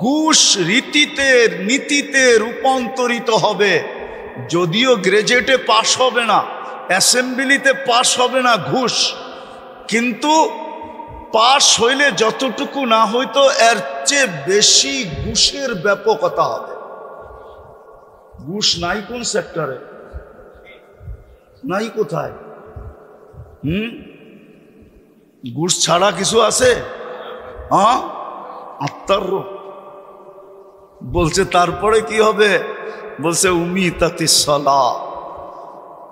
ঘুষ রীতিতে নীতিতে রূপান্তরিত হবে। যদিও গ্রাজুয়েটে পাশ হবে না, অ্যাসেম্বলিতে পাশ হবে না ঘুষ, কিন্তু পাশ হইলে যতটুকু না হইতো এর চেয়ে বেশি ঘুষের ব্যাপকতা হবে। ঘুষ নাই কোন সেক্টরে, নাই কোথায়? ঘুষ ছাড়া কিছু আছে? হ্যাঁ, আত্মার রোগ। বলছে তারপরে কি হবে? বলছে উমিতাতিস সালাহ,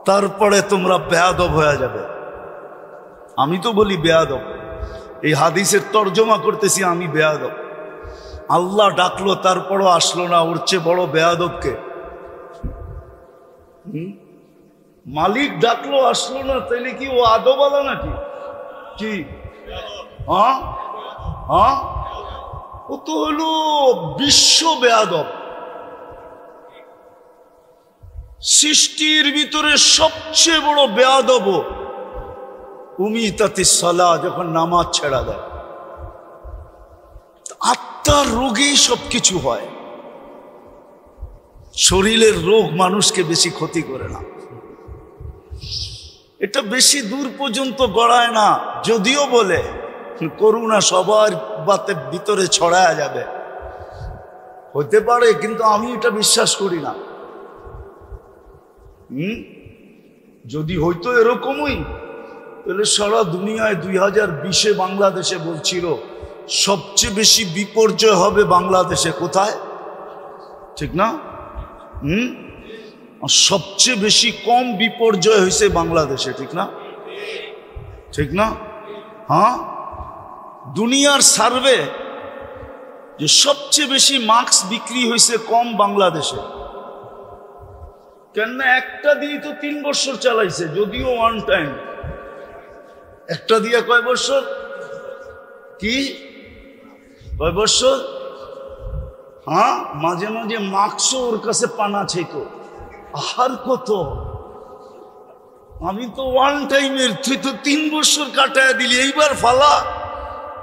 তারপরে তোমরা বেয়াদব হয়ে যাবে। আমি তো বলি বেয়াদব, এই হাদিসের তর্জমা করতেছি আমি বেয়াদব। আল্লাহ ডাকলো তারপরও আসলো না, ওর চেয়ে বড় বেয়াদবকে? মালিক ডাকলো আসলো না, তাইলে কি ও আদবালা নাকি? কি? হ্যাঁ হ্যাঁ, ও তো হলো বিশ্ব বেয়াদব। সৃষ্টির ভিতরে সবচেয়ে বড় বেয়াদব উমিতাতিস সালাহ, যখন নামাজ ছেড়া দেয়। আত্মার রোগেই সবকিছু হয়, শরীরের রোগ মানুষকে বেশি ক্ষতি করে না, এটা বেশি দূর পর্যন্ত গড়ায় না। যদিও বলে করুণা সবার বাতের ভিতরে ছড়ায়া যাবে, হতে পারে, কিন্তু আমি এটা বিশ্বাস করি না। যদি হইতো এরকমই, তাহলে সারা দুনিয়ায় 2020-এ বাংলাদেশে বলছিল সবচেয়ে বেশি বিপর্যয় হবে বাংলাদেশে। কোথায়? ঠিক না? সবচেয়ে বেশি কম বিপর্যয় হয়েছে বাংলাদেশে, ঠিক না? ঠিক না? হ্যাঁ, দুনিয়ার সার্ভে যে সবচেয়ে বেশি মাস্ক বিক্রি হয়েছে কম বাংলাদেশে। কেন? একটা দিয়ে তো 3 বছর চালাইছে, যদিও ওয়ান টাইম। একটা দিয়ে কয় বছর? কি কয় বছর? হ্যাঁ, মাঝে মাঝে মাস্কও ওর কাছে পানা ছিল। আর কত? আমি তো ওয়ান টাইমের, তুই তো 3 বছর কাটায় দিলি, এইবার ফালা।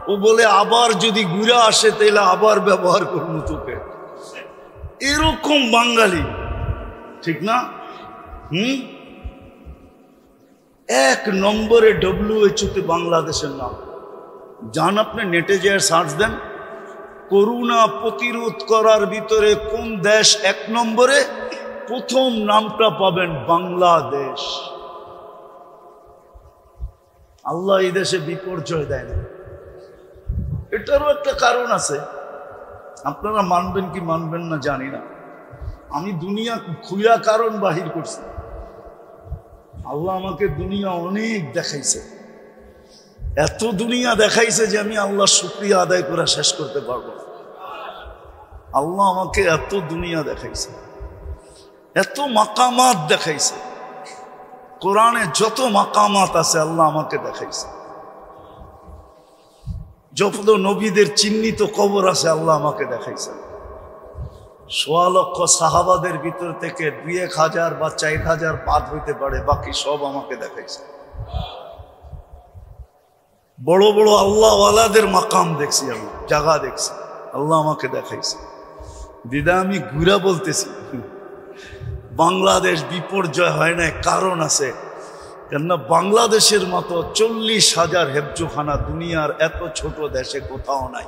ও বলে আবার যদি ঘুরে আসে তাহলে আবার ব্যবহার করবো তোকে। এরকম বাঙালি, ঠিক না? 1 নম্বরে WHO-তে বাংলাদেশের নাম। যান আপনি নেটে যে সার্চ দেন, করোনা প্রতিরোধ করার ভিতরে কোন দেশ 1 নম্বরে, প্রথম নামটা পাবেন বাংলাদেশ। আল্লাহ এই দেশে বিপর্যয় দেয় না, এটারও একটা কারণ আছে। আপনারা মানবেন কি মানবেন না জানি না, আমি দুনিয়া খুইয়া কারণ বাহির করছি। আল্লাহ আমাকে দুনিয়া অনেক দেখাইছে, এত দুনিয়া দেখাইছে যে আমি আল্লাহ শুকরিয়া আদায় করে শেষ করতে পারবো না। আল্লাহ আমাকে এত দুনিয়া দেখাইছে, এত মাকামাত দেখাইছে, কোরআনে যত মাকামাত আছে আল্লাহ আমাকে দেখাইছে। যত নবীদের চিহ্নিত কবর আছে আল্লাহ আমাকে দেখাইছে। 1.25 লক্ষ সাহাবাদের ভিতর থেকে 2-1000 বা 4000 বাদ হইতে পারে, বাকি সব আমাকে দেখাইছে। বড় বড় আল্লাহওয়ালাদের মাকাম দেখছি, আমি জায়গা দেখছি, আল্লাহ আমাকে দেখাইছে। দিদা আমি ঘুরা বলতেছি, বাংলাদেশ বিপর্যয় হয় না, কারণ আছে। কেননা বাংলাদেশের মতো 40,000 হেফজোখানা দুনিয়ার এত ছোট দেশে কোথাও নাই।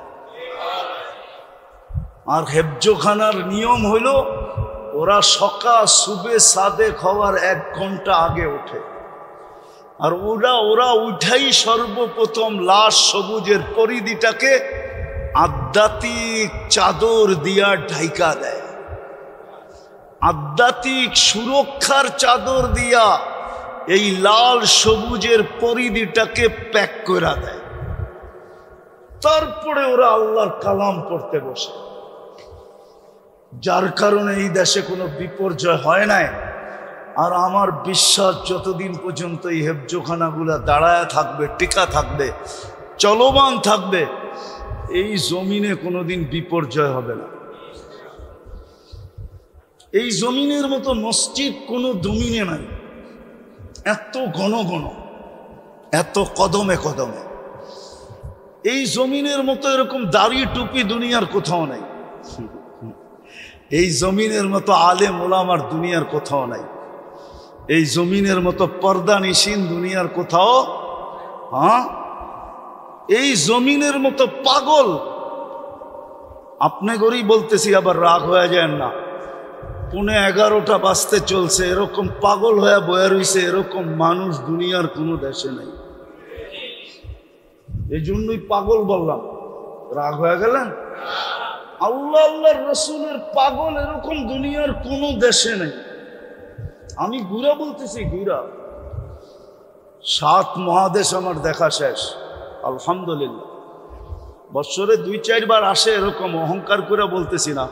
আর হেফজোখানার নিয়ম হলো ওরা সকাল সুবে সাদেক হওয়ার 1 ঘন্টা আগে ওঠে, আর ওরা উঠাই সর্বপ্রথম লাশ সবুজের পরিধিটাকে আধ্যাত্মিক চাদর দিয়া ঢাইকা দেয়, আধ্যাত্মিক সুরক্ষার চাদর দিয়া এই লাল সবুজের পরিধিটাকে প্যাক করে দেয়। তারপরে ওরা আল্লাহর কালাম পড়তে বসে, যার কারণে এই দেশে কোনো বিপর্যয় হয় নাই। আর আমার বিশ্বাস যতদিন পর্যন্ত এই হেফজোখানাগুলা দাঁড়ায় থাকবে, টিকা থাকবে, চলমান থাকবে, এই জমিনে কোনোদিন বিপর্যয় হবে না। এই জমিনের মতো মসজিদ কোনো জমিনে নাই, এত ঘন ঘন, এত কদমে কদমে। এই জমিনের মতো এরকম দাড়ি টুপি দুনিয়ার কোথাও নাই, এই জমিনের মতো আলেম ওলামার দুনিয়ার কোথাও নাই, এই জমিনের মতো পর্দা নিশিন দুনিয়ার কোথাও, হ্যাঁ, এই জমিনের মতো পাগল। আপনি করেই বলতেছি, আবার রাগ হয়ে যায় না, 11:30 বাজতে চলছে, এরকম পাগল হয়ে বয়ে রইছে এরকম মানুষ দুনিয়ার কোনো দেশে নাই। এই জন্যই পাগল বললাম। রাগ হয়ে গেলেন? আল্লাহ আল্লাহর রসুলের পাগল এরকম দুনিয়ার কোনো দেশে নেই। আমি ঘুরা বলতেছি, ঘুরা 7 মহাদেশ আমার দেখা শেষ, আলহামদুলিল্লাহ। বছরে 2-4 বার আসে, এরকম অহংকার করে বলতেছি না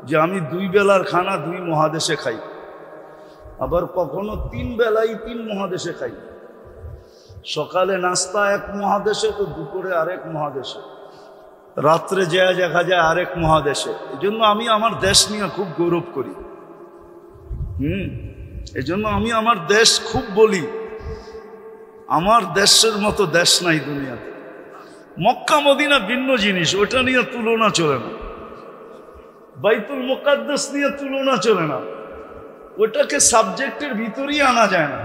যে আমি 2 বেলার খানা 2 মহাদেশে খাই, আবার কখনো 3 বেলাই 3 মহাদেশে খাই। সকালে নাস্তা 1 মহাদেশে, তো দুপুরে আরেক মহাদেশে, রাত্রে যায় দেখা যায় আরেক মহাদেশে। এই জন্য আমি আমার দেশ নিয়ে খুব গৌরব করি। এই জন্য আমি আমার দেশ খুব বলি, আমার দেশের মতো দেশ নাই দুনিয়াতে। মক্কা মদিনা ভিন্ন জিনিস, ওটা নিয়ে তুলনা চলে না। বাইতুল মুকাদ্দাস নিয়ে তুলনা চলে না, ওটাকে সাবজেক্টের ভিতরেই আনা যায় না।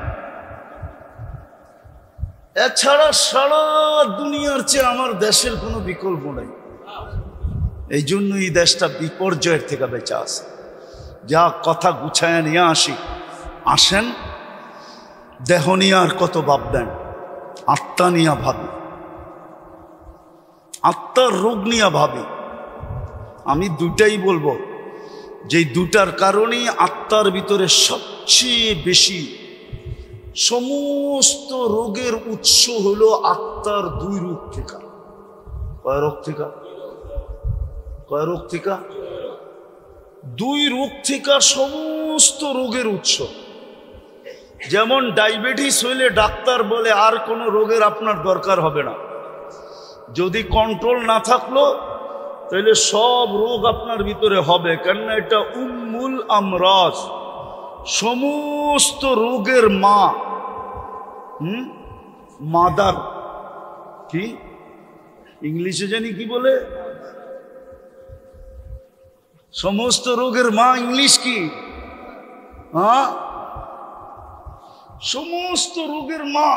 এছাড়া সারা দুনিয়ার চেয়ে আমার দেশের কোনো বিকল্প নাই। এই জন্য এই দেশটা বিপর্যয়ের থেকে বেঁচে আছে। যা কথা গুছায় নিয়ে আসেন, দেহ নিয়ে আর কত ভাববেন, আত্মা নিয়ে ভাবি, আত্মার রোগ নিয়ে ভাবি। আমি দুটাই বলবো, যে দুটার কারণেই আত্মার ভিতরে সবচেয়ে বেশি সমস্ত রোগের উৎস হলো আত্মার 2 রোগ থেকে। কয় রোগ থেকে? কয় রোগ থেকে? 2 রোগ থেকে সমস্ত রোগের উৎস। যেমন ডায়াবেটিস হইলে ডাক্তার বলে আর কোনো রোগের আপনার দরকার হবে না, যদি কন্ট্রোল না থাকলো তাহলে সব রোগ আপনার ভিতরে হবে, কেননা এটা উম্মুল আমরাজ, সমস্ত রোগের মা। মাদার কি ইংলিশে জানি কি বলে, সমস্ত রোগের মা ইংলিশ কি? হ্যাঁ, সমস্ত রোগের মা।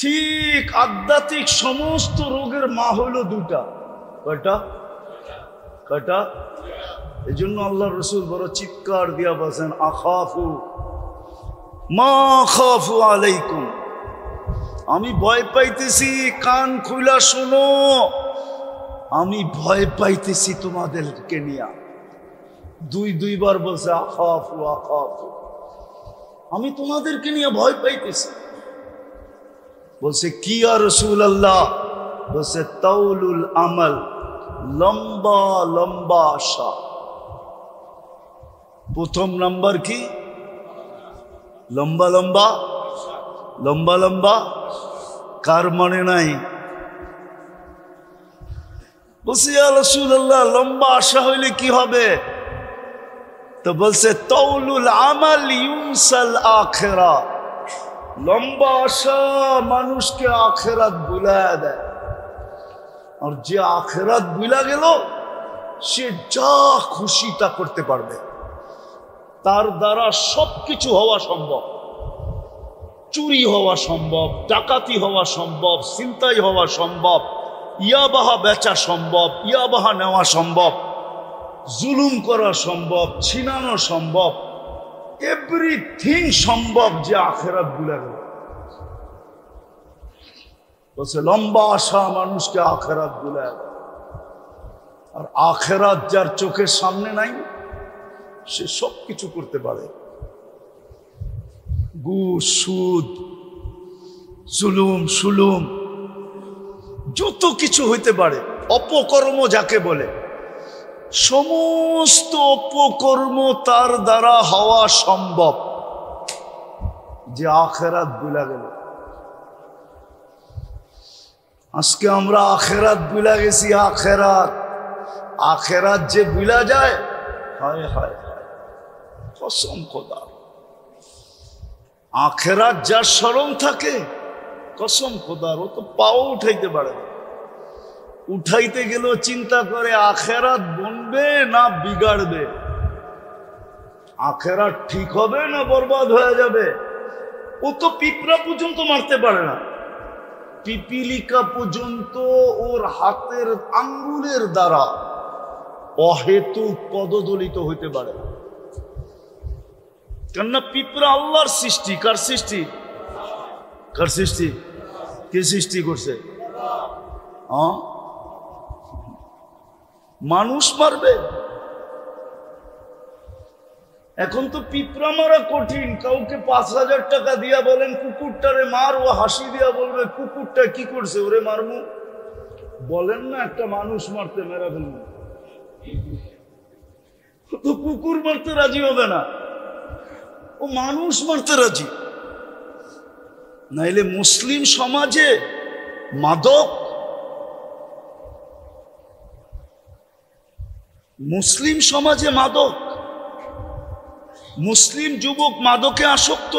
ঠিক আধ্যাত্মিক সমস্ত রোগের মা হইল 2টা। কয়টা? কয়টা? এই জন্য আল্লাহ রসুল বড় চিৎকার দিয়া বলছেন, আখাফু মা খাফু আলাইকুম, আমি ভয় পাইতেছি, কান খুলা শোনো, আমি ভয় পাইতেছি তোমাদেরকে নিয়া। 2বার বলছে আখাফু আখাফু, আমি তোমাদেরকে নিয়ে ভয় পাইতেছি। বলছে কি ইয়া রাসূলুল্লাহ? বলছে তাউলুল আমাল, লম্বা লম্বা আশা। প্রথম নাম্বার কি? লম্বা লম্বা, লম্বা লম্বা। কার মনে নাই? বলছে ইয়া রাসূলুল্লাহ, লম্বা আশা হইলে কি হবে? তো বলছে তাউলুল আমাল ইউনসাল আখিরা, লম্বা আশা মানুষকে আখেরাত ভুলায়া দেয়। আর যে আখেরাত ভুলা গেল সে যা খুশি তা করতে পারবে। তার দ্বারা সবকিছু হওয়া সম্ভব। চুরি হওয়া সম্ভব, ডাকাতি হওয়া সম্ভব, ছিনতাই হওয়া সম্ভব, ইয়াবাহা বেচা সম্ভব, ইয়াবাহা নেওয়া সম্ভব, জুলুম করা সম্ভব, ছিনানো সম্ভব, এভরিথিং সম্ভব যে আখেরাত ভুলে গেল। বলছে লম্বা আশা মানুষকে আখেরাত ভুলে গেল। আর আখেরাত যার চোখের সামনে নাই সে সব কিছু করতে পারে। ঘুষ, সুদ, জুলুম, সুলুম, যত কিছু হইতে পারে। অপকর্ম যাকে বলে, সমস্ত অপকর্ম তার দ্বারা হওয়া সম্ভব যে আখেরাত ভুলে গেল। আজকে আমরা আখেরাত ভুলে গেছি। আখেরাত আখেরাত যে ভুলা যায়, হায় হায় হায়, কসম খোদা। আখেরাত যার স্মরণ থাকে, কসম খোদার, ও তো পাও উঠাইতে পারে না। উঠাইতে গেলেও চিন্তা করে আখেরাত বনবে না বিগাড়বে, আখেরাত ঠিক হবে না বরবাদ হয়ে যাবে। ও তো পিঁপড়া পর্যন্ত মারতে পারে না। পিপিলিকা পর্যন্ত ওর হাতের আঙ্গুলের দ্বারা অহেতুক পদদলিত হইতে পারে। কেননা পিঁপড়া আল্লাহর সৃষ্টি। কার সৃষ্টি? কার সৃষ্টি? কে সৃষ্টি করছে? মানুষ মারবে? এখন তো পিঁপড়া মারা কঠিন। কাউকে ৫,০০০ টাকা দিয়া বলেন কুকুরটারে মার, ও হাসি দিয়া বলবে কুকুরটা কি করছে, ওরে মারমু। বলেন না একটা মানুষ মারতে, মেরা ফেলবো। তো কুকুর মারতে রাজি হবে না, ও মানুষ মারতে রাজি। নাইলে মুসলিম সমাজে মাদক, মুসলিম সমাজে মাদক, মুসলিম যুবক মাদকে আসক্ত,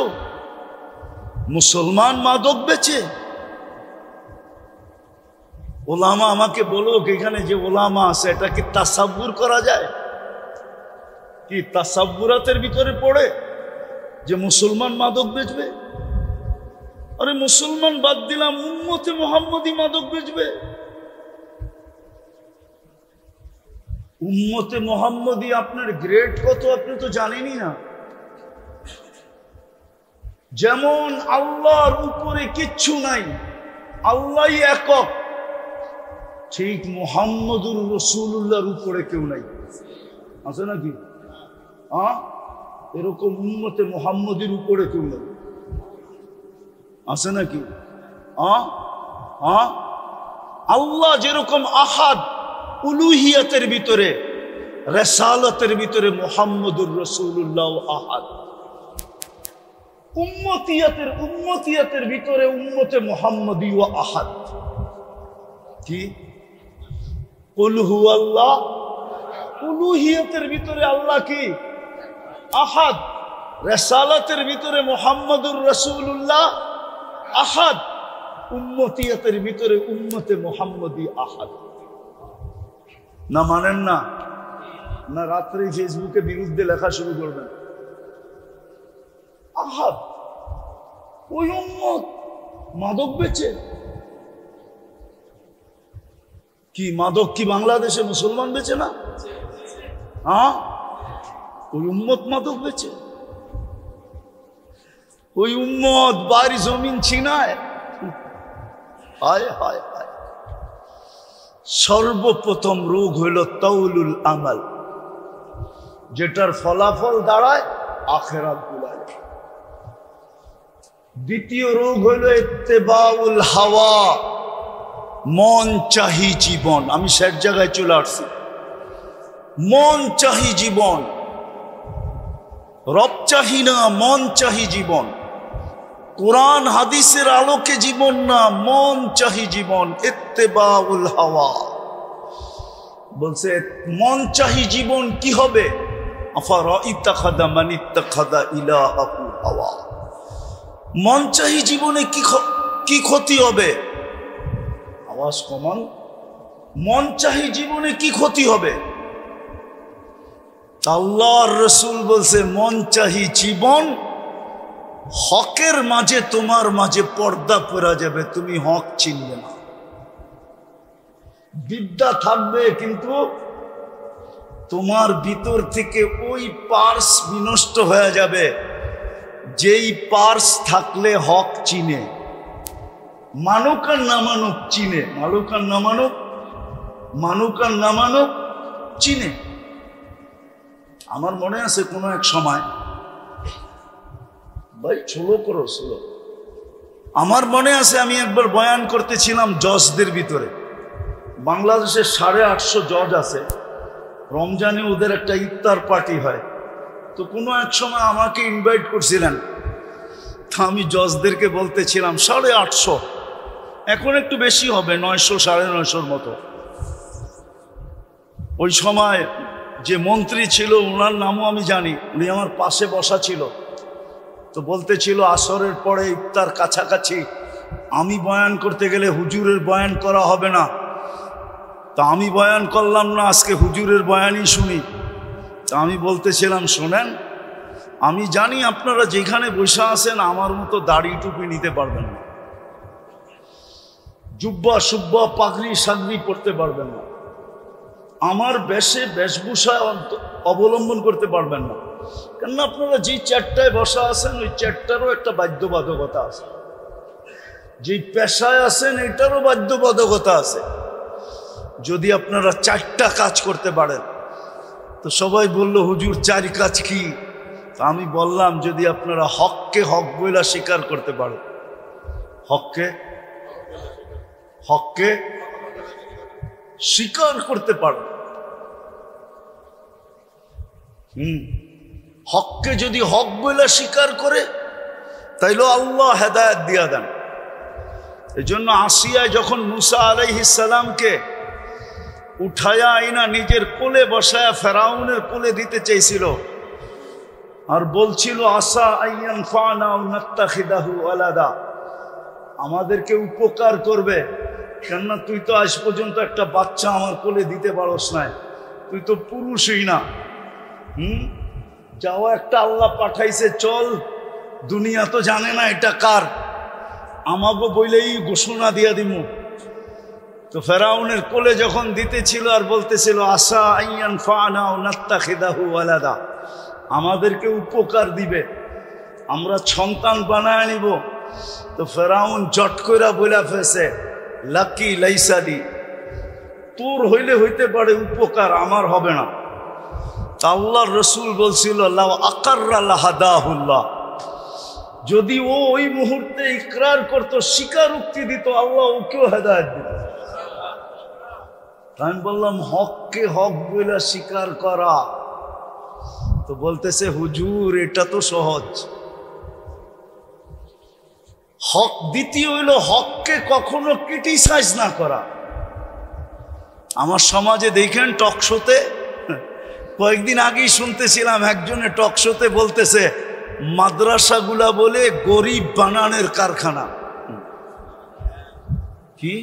মুসলমান মাদক বেচে। ওলামা আমাকে বলো, এখানে যে ওলামা আছে এটা কি তাসাব্বুর করা যায়? কি তাসাব্বুরাতের ভিতরে পড়ে যে মুসলমান মাদক বেচবে? আরে মুসলমান বাদ দিলাম, উম্মতে মুহাম্মদী মাদক বেচবে। উম্মতে মুহাম্মদী আপনার গ্রেড কত আপনি তো জানেনই না। যেমন আল্লাহর উপরে কিচ্ছু নাই, আল্লাহই একক, ঠিক মুহাম্মদুর রাসূলুল্লাহর উপরে কেউ নাই। আছে নাকি? এরকম উম্মতে মুহাম্মদীর উপরে কেউ নাই। আছে নাকি? আল্লাহ যেরকম আহাদ উলুহিয়াতের ভিতরে, রিসালাতের ভিতরে মুহাম্মদুর রাসূলুল্লাহ আহাদ। উম্মতিয়াতের ভিতরে উম্মতে মুহাম্মদী ও আহাদ। কি? কুল হুয়াল্লাহ। উলুহিয়াতের ভিতরে আল্লাহ কি? আহাদ। রিসালাতের ভিতরে মুহাম্মদুর রাসূলুল্লাহ আহাদ। উম্মতিয়াতের ভিতরে উম্মতে মুহাম্মদী আহাদ। না মানেন না? না রাত্রে ফেসবুকে বিরুদ্ধে লেখা শুরু করবেন। আহাদ, ওই উম্মত মাদক বেচে। কি মাদক কি বাংলাদেশে মুসলমান বেচে না? ওই উম্মত মাদক বেচে। ওই উম্মত বাড়ি জমিন ছিনায়। হায় হায় হায়। সর্বপ্রথম রোগ হইল তাউলুল আমাল, যেটার ফলাফল দাঁড়ায় আখিরাত ভুলায়। দ্বিতীয় রোগ হইল ইত্তেবাউল হাওয়া, মন চাহি জীবন। আমি শেষ জায়গায় চলে আসছি। মন চাহি জীবন, রব চাহি না, মন চাহি জীবন। কোরআন হাদিসের আলোকে জীবন না, মন চাহি জীবন। ইত্তেবাউল হাওয়া বলছে মন চাহি জীবন কি হবে? আফারাইতাখাযা মান ইত্তাখাযা ইলাহাহু হাওয়া। মন চাহি জীবনে কি ক্ষতি হবে? আওয়াজ কমান। মন চাহি জীবনে কি ক্ষতি হবে? আল্লাহর রসুল বলছে মন চাহি জীবন, হকের মাঝে তোমার মাঝে পর্দা পড়া যাবে, তুমি হক চিনবে না। বিদ্যা থাকবে কিন্তু তোমার ভিতর থেকে ওই পার্স বিনষ্ট হয়ে যাবে যেই পার্স থাকলে হক চিনে, মানুক আর না মানুক চিনে, মানুক আর না মানুক, মানুক আর না মানুক চিনে। আমার মনে আছে কোনো এক সময়, ভাই ছোলো করো ছোলো, আমার মনে আছে আমি একবার বয়ান করতেছিলাম জজদের ভিতরে। বাংলাদেশের 850 জজ আছে, রমজানে ওদের একটা ইফতার পার্টি হয়। তো কোনো এক সময় আমাকে ইনভাইট করছিলেন, তা আমি জজদেরকে বলতেছিলাম 850, এখন একটু বেশি হবে, 900 950 মতো। ওই সময় যে মন্ত্রী ছিল ওনার নামও আমি জানি, উনি আমার পাশে বসা ছিল। তো বলতেছিল আসরের পরে ইফতার কাছাকাছি আমি বয়ান করতে গেলে হুজুরের বয়ান করা হবে না। তা আমি বয়ান করলাম না, আজকে হুজুরের বয়ানই শুনি। তা আমি বলতেছিলাম শোনেন, আমি জানি আপনারা যেখানে বসে আছেন আমার মতো দাড়ি টুপি নিতে পারবেন না, জুব্বা সুব্বা পাগড়ি সাগড়ি পড়তে পারবেন না, আমার বেশভূষা অবলম্বন করতে পারবেন না। কেননা আপনারা যেই চেয়ারটায় বসা আছেন ওই চেয়ারটারও একটা বাধ্যবাধকতা আছে, যেই পেশায় আছেন এটারও বাধ্যবাধকতা আছে। যদি আপনারা 4টা কাজ করতে পারেন, তো সবাই বলল হুজুর 4 কাজ কি? আমি বললাম যদি আপনারা হককে হক বইলা স্বীকার করতে পারেন, হককে হককে স্বীকার করতে পারেন, হককে যদি হক বইলা স্বীকার করে তাইলে আল্লাহ হেদায়েত দিয়া দেন। এই জন্য আসিয়া যখন মুসা আলাইহিস সালামকে উঠায়া আইনা নিজের কোলে বসায়া ফেরাউনের কোলে দিতে চাইছিল, আর বলছিল আসা আইয়ান ফানা নাত্তাখিদাহু আলাদা, আমাদেরকে উপকার করবে, কেননা তুই তো আজ পর্যন্ত একটা বাচ্চা আমার কোলে দিতে পারস না, তুই তো পুরুষই না। যাও একটা আল্লাহ পাঠাইছে, চল, দুনিয়া তো জানে না এটা কার, আমাকে বইলেই ঘোষণা দিয়া দিমু। তো ফেরাউনের কোলে যখন দিতেছিল আর বলতেছিল আসা আইয়ান ফানা নাত্তাখিদাহু আলাদা, আমাদেরকে উপকার দিবে, আমরা সন্তান বানায় নিব। তো ফেরাউন জট কইরা বইলা ফেসে লাকি লাইসাদি, তোর হইলে হইতে পারে উপকার, আমার হবে না। তা আল্লাহর রসুল বলছিল লাউ আকাররা লাহাদাহুল্লাহ, যদি ও ওই মুহূর্তে ইকরার করতো, স্বীকারোক্তি দিত, আল্লাহ ওকেও হেদায়েত দিত। আমি বললাম হককে হক বলে স্বীকার করা, তো বলতেছে হুজুর এটা তো সহজ। হক দ্বিতীয় হইল হককে কখনো ক্রিটিসাইজ না করা। আমার সমাজে দেখেন টকশোতে, কয়েকদিন আগেই শুনতেছিলাম একজনে টকশোতে বলতেছে মাদ্রাসাগুলা বলে গরিব বানানের কারখানা। কি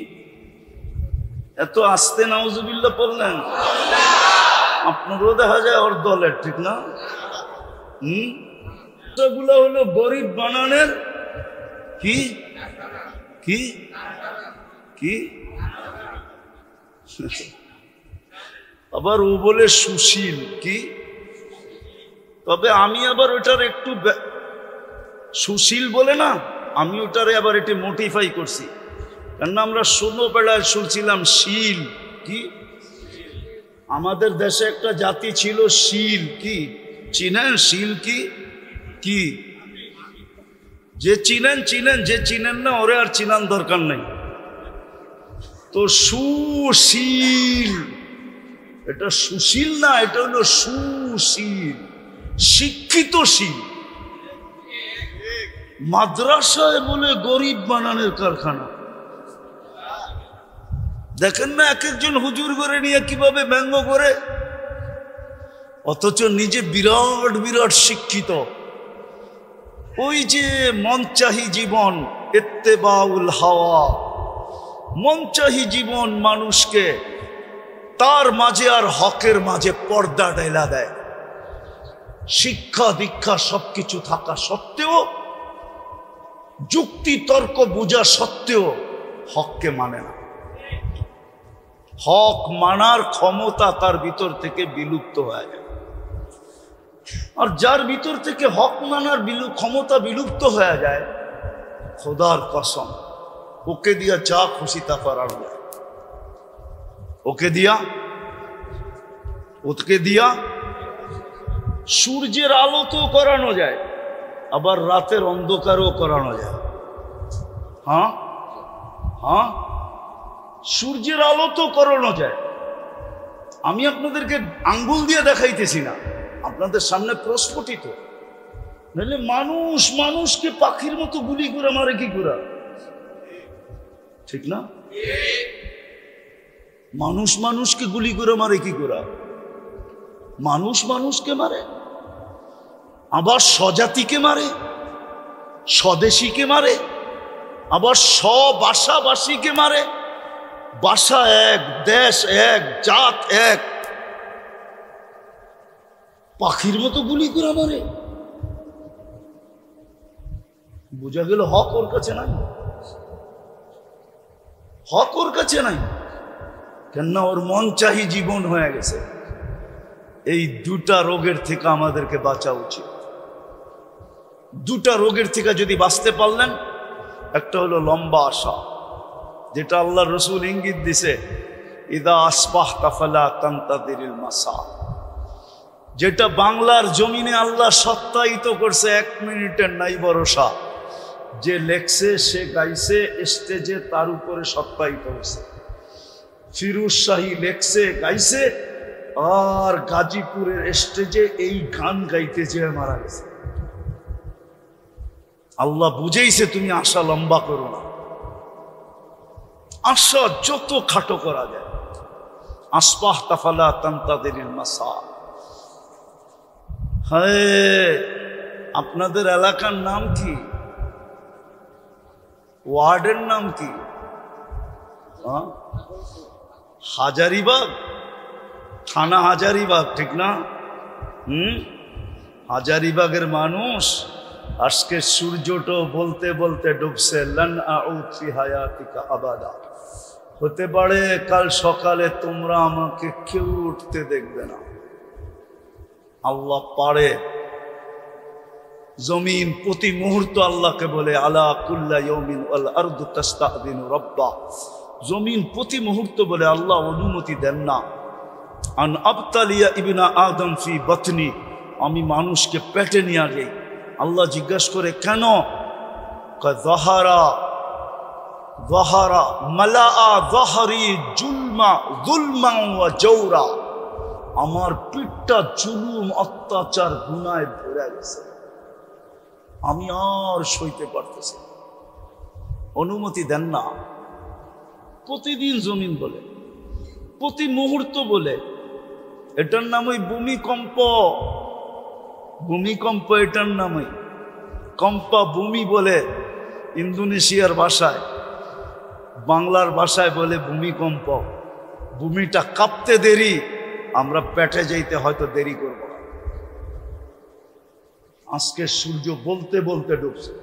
এত আস্তে নাউজুবিল্লাহ পড়লেন? আপনারও দেখা যায় ওর দলের, ঠিক না? গুলা হলো গরিব বানানের কি কি কি আবার ও বলে সুশীল কি, তবে আমি আবার ওটার একটু সুশীল বলে না, আমি ওটারে আবার একটু মোটিফাই করছি, কেননা আমরা ছোটবেলায় শুনছিলাম শীল কি, আমাদের দেশে একটা জাতি ছিল শীল কি, চিনেন শীল কি কি? যে চিনেন চিনেন, যে চিনেন না ওরে আর চিনান দরকার নাই। তো সুশীল, এটা সুশীল না, এটা হলো সুশীল, শিক্ষিত শীল। মাদ্রাসায় বলে গরিব বানানোর কারখানা। দেখেন না এক একজন হুজুর করে নিয়ে কিভাবে ব্যঙ্গ করে, অথচ নিজে বিরাট বিরাট শিক্ষিত। ওই যে মন চাহি জীবন, ইত্তেবাউল হাওয়া, মন চাহি জীবন মানুষকে তার মাঝে আর হকের মাঝে পর্দা ঢেলা দেয়। শিক্ষা দীক্ষা সবকিছু থাকা সত্ত্বেও, যুক্তি তর্ক বোঝা সত্ত্বেও হককে মানে না। হক মানার ক্ষমতা তার ভিতর থেকে বিলুপ্ত হয়ে যায়। আর যার ভিতর থেকে হক মানার ক্ষমতা বিলুপ্ত হয়ে যায়, খোদার কসম ওকে দিয়া যা খুশি তা করার যায়। ওকে দিয়া সূর্যের আলো তো করানো যায়, আবার রাতের অন্ধকারও করানো যায়। হ্যাঁ, সূর্যের আলো তো করানো যায়। আমি আপনাদেরকে আঙ্গুল দিয়ে দেখাইতেছি না, আপনাদের সামনে প্রস্ফুটিত। নাহলে মানুষকে পাখির মতো গুলি করে মারে কি করে? ঠিক না? মানুষকে গুলি করে মারে কি করে? মানুষকে মারে, আবার স্বজাতিকে মারে, স্বদেশীকে মারে, আবার স্বভাষাভাষীকে মারে। ভাষা এক, দেশ এক, জাত এক, পাখির মতো গুলি করে মারে। বোঝা গেল হক ওর কাছে নাই, হক ওর কাছে নাই। কেননা ওর মন চাহি জীবন হয়ে গেছে। এই দুটা রোগের থেকে আমাদেরকে বাঁচা উচিত। দুটা রোগের থেকে যদি বাঁচতে পারলেন, একটা হলো লম্বা আশা, যেটা আল্লাহ রসুল ইঙ্গিত দিছে, ইদা আসবাহতা ফালা তানতাদিরিল মাসা, যেটা বাংলার জমিনে আল্লাহ সত্যায়িত করছে। 1 মিনিটের নাই ভরসা। যে লেখছে, সে গাইছে, স্টেজে তার উপরে সত্যায়িত হয়েছে। ফিরোজ শাহী লেখছে, গাইছে, আর গাজীপুরের স্টেজে এই গান গাইতে যেয়ে মারা গেছে। আল্লাহ বুঝেইছে তুমি আশা লম্বা করো না, আশা যত খাটো করা যায়। আসবাহতা ফালা তানতাদিরিল মাসা। হ্যাঁ, আপনাদের এলাকার নাম কি? ওয়ার্ডের নাম কি? হাজারিবাগ, থানা হাজারিবাগ, ঠিক না? হাজারিবাগের মানুষ আজকে সূর্যটা বলতে বলতে ডুবছে। লান আউদ ফি হায়াতিকা আবাদা। হতে পারে কাল সকালে তোমরা আমাকে কেউ উঠতে দেখবে না। আল্লাহ পারে। জমিন প্রতি মুহূর্ত আল্লাহকে বলে, আলা কুল্লা ইয়াউমিন ওয়াল আরদু তাস্তাযিনু রাব্বা। জমিন প্রতি মুহূর্ত বলে, আল্লাহ অনুমতি দেন না। আন আবতালিয়া ইবনা আদম ফি বাতনি, আমি মানুষকে পেটে নিয়ে যাই। আল্লাহ জিজ্ঞাসা করে, কেন? যাহারা মালাআ যাহরি যুলমা ওয়া জাওরা। আমার পিঠটা জুলুম, অত্যাচার, গুনায় ভরে গেছে, আমি আর সইতে পারতেছি। অনুমতি দেন না। প্রতিদিন জমিন বলে, প্রতি মুহূর্ত বলে। এটার নামই ভূমিকম্প। ভূমিকম্প এটার নামই। কম্পা ভূমি বলে ইন্দোনেশিয়ার ভাষায়, বাংলার ভাষায় বলে ভূমিকম্প। ভূমিটা কাঁপতে দেরি, আমরা পেটে যাইতে হয়তো দেরি করব না। আজকে সূর্য বলতে বলতে ডুবছে।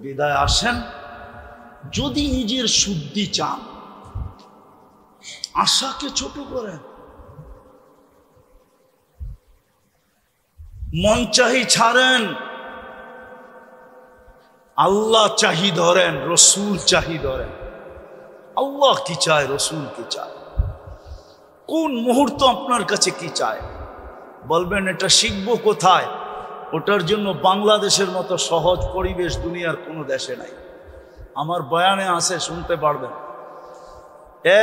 বিদায় আসেন, যদি নিজের শুদ্ধি চান, আশাকে ছোট করেন, মন চাহি ছাড়েন, আল্লাহ চাহি ধরেন, রসুল চাহি ধরেন। আল্লাহ কি চায়, রসুল কি চায়, কোন মুহূর্ত আপনার কাছে কি চায় বলবেন। এটা শিখবো কোথায়? ওটার জন্য বাংলাদেশের মতো সহজ পরিবেশ দুনিয়ার কোনো দেশে নাই। আমার বয়ানে আছে, শুনতে পারবেন।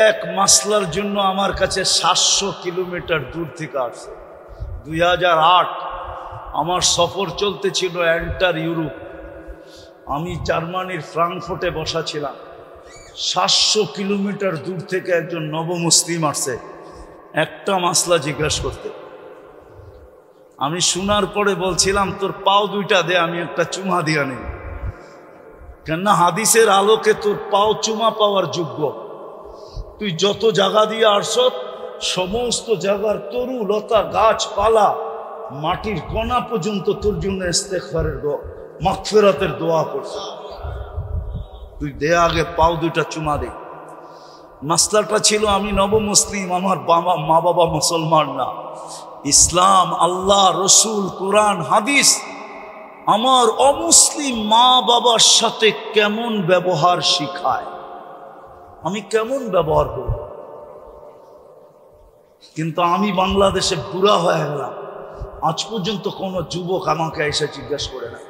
এক মাসলার জন্য আমার কাছে 700 কিলোমিটার দূর থেকে আসছে। 2008 আমার সফর চলতেছিল এন্টার ইউরোপ। আমি জার্মানির ফ্রাঙ্কফুর্টে বসা ছিলাম। 700 কিলোমিটার দূর থেকে একজন নবমুসলিম আসছে একটা মাসলা জিজ্ঞাসা করতে। আমি শোনার পরে বলছিলাম, তোর পাও দুইটা দে, আমি একটা চুমা দিয়া নেই। কেননা হাদিসের আলোকে তোর পাও চুমা পাওয়ার যোগ্য। তুই যত জায়গা দিয়ে আসছ, সমস্ত জায়গার তরু লতা গাছপালা মাটির কণা পর্যন্ত তোর জন্য ইস্তেগফারের দোয়া, মাগফিরাতের দোয়া করছে। তুই দে আগে পাও দুইটা চুমা দে। মাসলাটা ছিল আমি নবমুসলিম, আমার মা বাবা মুসলমান না। ইসলাম, আল্লাহ, রসুল, কোরআন, হাদিস আমার অমুসলিম মা বাবার সাথে কেমন ব্যবহার শিখায়, আমি কেমন ব্যবহার করব। কিন্তু আমি বাংলাদেশে বুড়া হয়ে গেলাম, আজ পর্যন্ত কোনো যুবক আমাকে এসে জিজ্ঞাসা করে না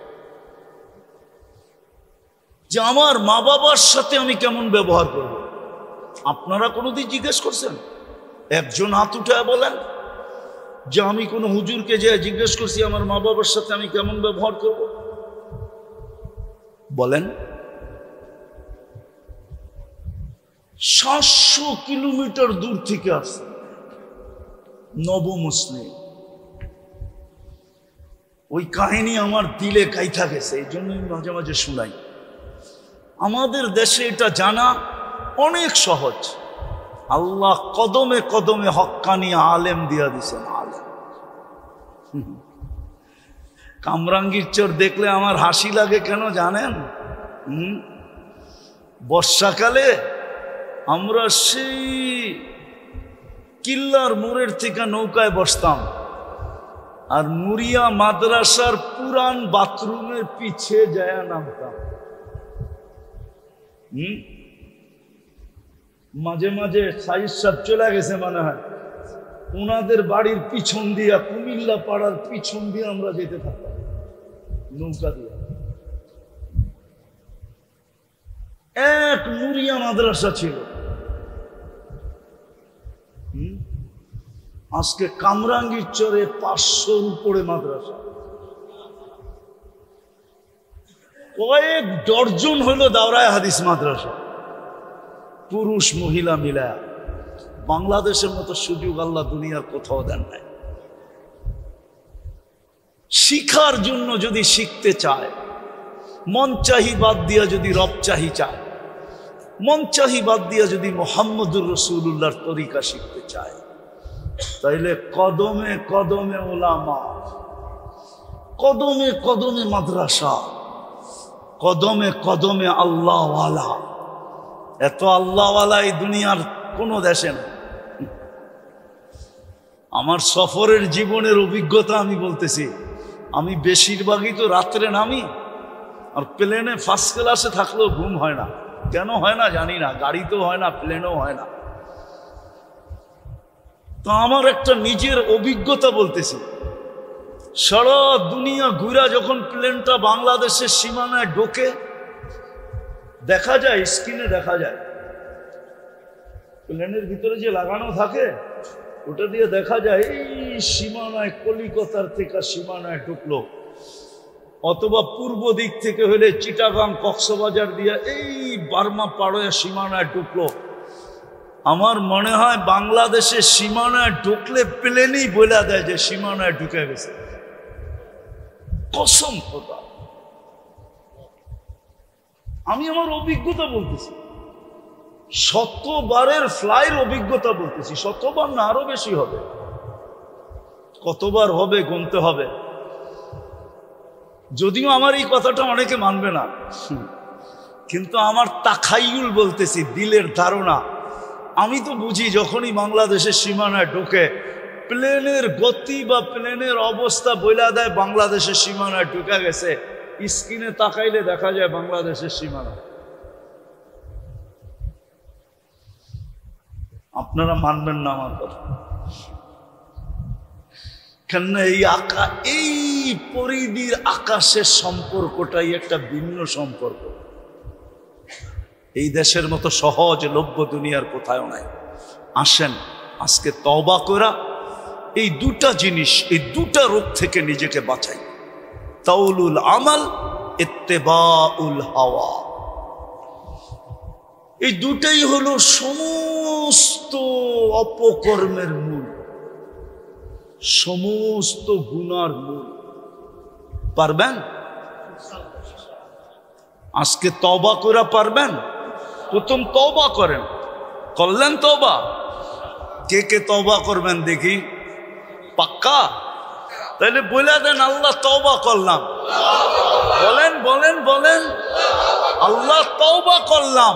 যে আমার মা বাবার সাথে আমি কেমন ব্যবহার করব। আপনারা কোনোদিন জিজ্ঞেস করছেন? একজন হাত উঠায় বলেন যে আমি কোনো হুজুরকে যে জিজ্ঞেস করছি আমার মা বাবার সাথে আমি কেমন ব্যবহার করব? বলেন। 700 কিলোমিটার দূর থেকে আসছে নবমুসলিম। ওই কাহিনী আমার দিলে কাইথা গেছে, এই জন্যই মাঝে মাঝে শুনাই। আমাদের দেশে এটা জানা অনেক সহজ। আল্লাহ কদমে কদমে হক্কানি আলেম দিয়া দিছেন। আলেম কামরাঙ্গীর চর দেখলে আমার হাসি লাগে কেন জানেন? বর্ষাকালে আমরা সেই কিল্লার মোড়ের থেকে নৌকায় বসতাম, আর মুরিয়া মাদ্রাসার পুরান বাথরুমের পিছে যায় নামতাম। মাঝে মাঝে সাইজ সাহেব চলে গেছে মনে হয়, ওনাদের বাড়ির পিছন দিয়া, কুমিল্লা পাড়ার পিছন দিয়ে আমরা যেতে থাকতাম নৌকা দিয়ে। এক নুরিয়া মাদ্রাসা ছিল। আজকে কামরাঙ্গীর চরে 500-র উপরে মাদ্রাসা, কয়েক ডর্জন হইল দাওরায়ে হাদিস মাদ্রাসা, পুরুষ মহিলা মিলায়া। বাংলাদেশের মতো সুযোগ আল্লাহ দুনিয়ার কোথাও দেন নাই। শিখার জন্য যদি শিখতে চায়, মন চাহি বাদ দিয়া যদি রব চাহি চায়, মন চাহি বাদ দিয়া যদি মুহাম্মদুর রাসূলুল্লাহর তরিকা শিখতে চায়, তাইলে কদমে কদমে উলামা, কদমে কদমে মাদ্রাসা, কদমে কদমে আল্লাহওয়ালা। এত আল্লাহওয়ালা এই দুনিয়ার কোনো দেশে না। আমার সফরের জীবনের অভিজ্ঞতা আমি বলতেছি। আমি বেশিরভাগই তো রাত্রে নামি, আর প্লেনে ফার্স্ট ক্লাসে থাকলেও ঘুম হয় না। কেন হয় না জানি না, গাড়িতেও হয় না, প্লেনেও হয় না। তো আমার একটা নিজের অভিজ্ঞতা বলতেছি। সারা দুনিয়া ঘুরা যখন প্লেনটা বাংলাদেশের সীমানায় ঢোকে, দেখা যায়, স্ক্রিনে দেখা যায়, প্লেনের ভিতরে যে লাগানো থাকে ওটা দিয়ে দেখা যায় এই সীমানায় কলিকাতার থেকে সীমানায় ঢুকলো, অথবা পূর্ব দিক থেকে হলে চিটাগাং কক্সবাজার দিয়ে এই বার্মা পাড়োয়া সীমানায় ঢুকলো। আমার মনে হয় বাংলাদেশের সীমানায় ঢুকলে প্লেনই বলে দেয় যে সীমানায় ঢুকে গেছে। কসম খোদা, আমি আমার অভিজ্ঞতা বলতেছি, শতবারের ফ্লাইয়ের অভিজ্ঞতা বলতেছি। শতবার না, আরো বেশি হবে। কতবার হবে গুনতে হবে। যদিও আমার এই কথাটা অনেকে মানবে না, কিন্তু আমার তাখাইয়ুল বলতেছি, দিলের ধারণা। আমি তো বুঝি যখনই বাংলাদেশের সীমানায় ঢোকে, প্লেনের গতি বা প্লেনের অবস্থা বইলা দেয় বাংলাদেশের সীমানায় ঢুকে গেছে। স্ক্রিনে তাকাইলে দেখা যায় বাংলাদেশের সীমানা। আপনারা মানবেন না আমার কথা, কেন এই পরিধির আকাশের সম্পর্কটাই একটা ভিন্ন সম্পর্ক। এই দেশের মতো সহজলভ্য দুনিয়ার কোথাও নাই। আসেন আজকে তওবা করা এই দুটা জিনিস, এই দুটা রোগ থেকে নিজেকে বাঁচাই। তাউলুল আমাল, ইত্তেবাউল হাওয়া। এই দুটাই হলো সমস্ত অপকর্মের মূল, সমস্ত গুনার মূল। পারবেন আজকে তওবা করা? পারবেন? প্রথম তওবা করেন। করলেন তওবা? কে কে তওবা করবেন দেখি? পাক্কা? তাহলে বলে দেন আল্লাহ তওবা করলাম, বলেন বলেন বলেন, আল্লাহ তওবা করলাম।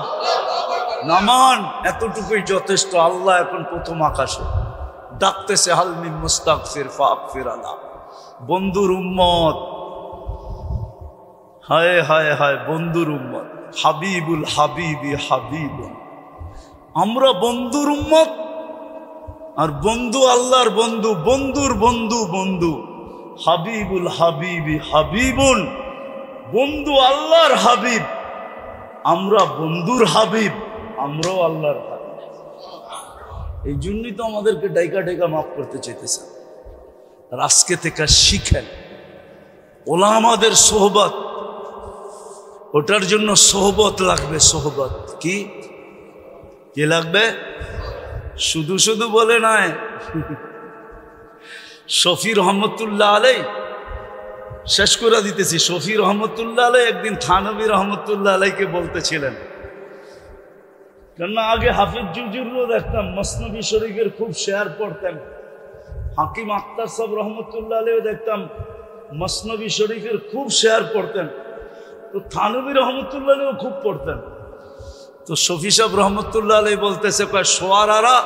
নামান, এতটুকুই যথেষ্ট। আল্লাহ এখন প্রথম আকাশে ডাকতেছে, হাল মিন মুস্তাগফির ফাগফির আলা। বন্ধুর উম্মত, হায় হায় হায়, বন্ধুর উম্মত, হাবিবুল হাবিবি হাবিবুল। আমরা বন্ধুর উম্মত, আর বন্ধু আল্লাহর বন্ধু, বন্ধুর বন্ধু বন্ধু। হাবিবুল হাবিবি হাবিবুন, বন্ধু আল্লাহর হাবিব। আমরা বন্ধুর হাবিব, আমরাও আল্লাহর হাবিব। এই জন্যই তো আমাদেরকে ডাইকা ডাইকা মাফ করতে চাইতেছে। আর আজকে থেকে শিখেন ওলামাদের সোহবত, ওটার জন্য সোহবত লাগবে। সোহবত কি কি লাগবে? শুধু শুধু বলে নয়। শফি রহমতুল্লাহ আলাই, শেষ করে দিতেছি। শফি রহমতুল্লাহ আলাই একদিন থানবী রহমতুল্লাহ আলাইকে বলতেছিলেন, কেননা আগে হাফিজ জুজুরও দেখতাম মসনবী শরীফের খুব শেয়ার পড়তেন। হাকিম আখতার সাহেব রহমতুল্লাহ আলাইও দেখতাম মসনবী শরীফের খুব শেয়ার পড়তেন। তো থানবী রহমতুল্লাহ আলাইও খুব পড়তেন। তো শফি সাহেব রহমতুল্লাহ আলাই বলতেছে, শোয়ারারা,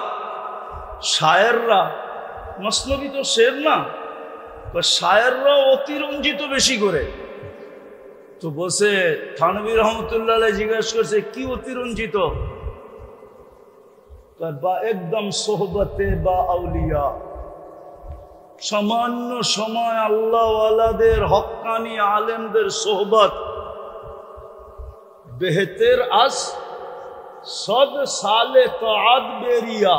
শায়েররা, মসনবী তো শের না, শায়েররা অতিরঞ্জিত বেশি করে। তো বসে থানবী রহমতুল্লাহ আলাই জিজ্ঞাসা করছে, কি অতিরঞ্জিত? বা একদম সোহবতে বা আউলিয়া, সামান্য সময় আল্লাহওয়ালাদের হক্কানি আলেমদের সোহবত বেহতের আস সদ সালে তাআত বেরিয়া,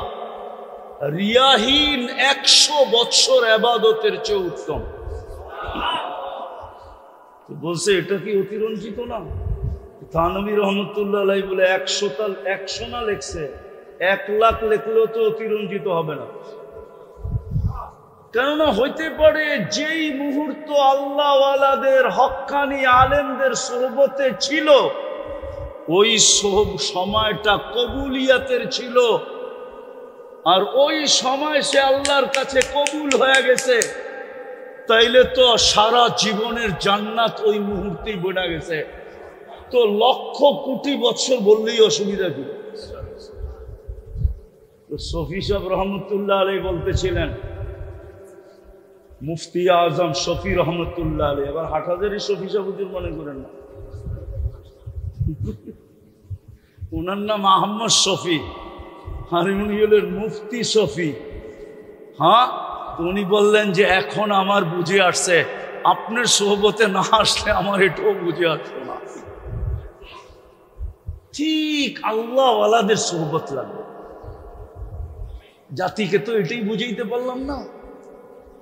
রিয়াহীন 100 বছর ইবাদতের চেয়ে উত্তম। বলছে এটা কি অতিরঞ্জিত না? থানবী রহমতুল্লাহ আলাইহি বলে 100 না লেখছে, 1 লাখ লেখলেও তো অতিরঞ্জিত হবে না। কেননা হইতে পারে যেই মুহূর্ত আল্লাহওয়ালাদের হক্কানি আলেমদের সোহবতে ছিল, ওই সময়টা কবুলিয়াতের ছিল, আর ওই সময় সে আল্লাহর কাছে কবুল হয়ে গেছে। তাইলে তো সারা জীবনের জান্নাত ওই মুহূর্তেই বেড়ে গেছে। তো লক্ষ কোটি বছর বললেই অসুবিধা কি? তো শফি সাহেব রহমতুল্লাহ আলাইহি বলতেছিলেন, মুফতি আজম শফি রহমতুল্লাহ আলাইহি, এবার হাটহাজারী শফি সাহেব হুজুর মনে করেন না, ওনার নাম আহমদ শফি, আর উনি হলেন মুফতি শফি। হ্যাঁ, উনি বললেন যে এখন আমার বুঝে আসছে, আপনার সোহবতে না আসলে আমার এটাও বুঝে আসছে না। ঠিক আল্লাহওয়ালাদের সোহবত লাগবে। জাতিকে তো এটাই বুঝাইতে পারলাম না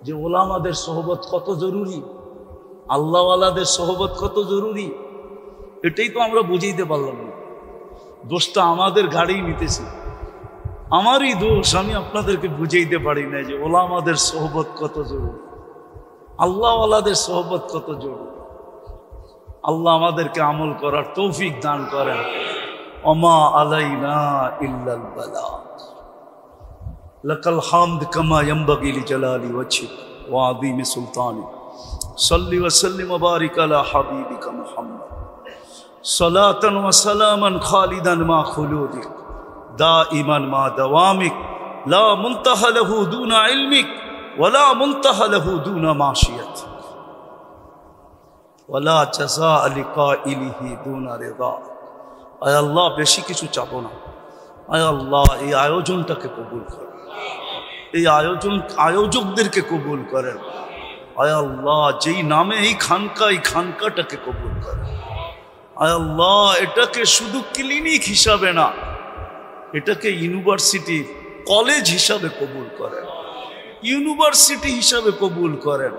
যে ওলামাদের সোহবত কত জরুরি, আল্লাহওয়ালাদের সোহবত কত জরুরি। এটাই তো আমরা বুঝাইতে পারলাম না। দোষটা আমাদের ঘাড়েই নিতেছি, আমারই দোষ। আমি আপনাদেরকে বুঝাইতে পারি না যে ওলামাদের সোহবত কত জরুরি, আল্লাহওয়ালাদের সোহবত কত জরুরি। আল্লাহ আমাদেরকে আমল করার তৌফিক দান করেন। ওমা আলাইনা ইল্লাল বালাগ। লাকাল হামদ কামা ইয়ানবাগি লিজালালি ওয়াজহিক ওয়া আযীমি সুলতানিক। সাল্লি ওয়া সাল্লিম ওয়া বারিক আলা হাবিবিকা মুহাম্মদ সালাতান ওয়া সালামান খালিদান মা খুলুদিক দাইমান মা দাওয়ামিক লা মুনতাহা লাহু দুনা ইলমিক ওয়া লা মুনতাহা লাহু দুনা মাশিয়াতিক ওয়া লা জাযাআ লিকাইলিহি দুনা রিদা। আয় আল্লাহ, বেশি কিছু চাবো না। আয় আল্লাহ, এই আয়োজনটাকে কবুল করেন, এই আয়োজকদেরকে কবুল করেন। আয় আল্লাহ, যেই নামে এই খানকাটাকে কবুল করেন। আয় আল্লাহ, এটাকে শুধু ক্লিনিক হিসাবে না, এটাকে ইউনিভার্সিটি কলেজ হিসাবে কবুল করেন, ইউনিভার্সিটি হিসাবে কবুল করেন।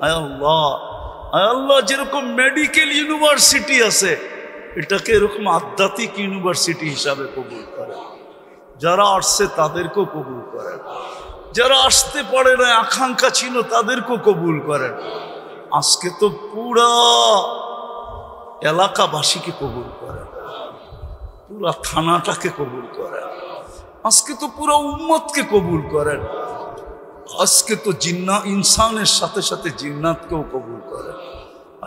আয় আল্লাহ, যেরকম মেডিকেল ইউনিভার্সিটি আছে, এটাকে এরকম আধ্যাত্মিক ইউনিভার্সিটি হিসাবে কবুল করেন। যারা আসছে তাদেরকেও কবুল করেন, যারা আসতে পারে না, আকাঙ্ক্ষা ছিল, তাদেরকেও কবুল করেন। আজকে তো পুরা এলাকাবাসীকে কবুল করেন, পুরা থানাটাকে কবুল করেন, আজকে তো পুরা উম্মতকে কবুল করেন। আজকে তো জিন্না ইনসানের সাথে সাথে জিন্নাতকেও কবুল করে।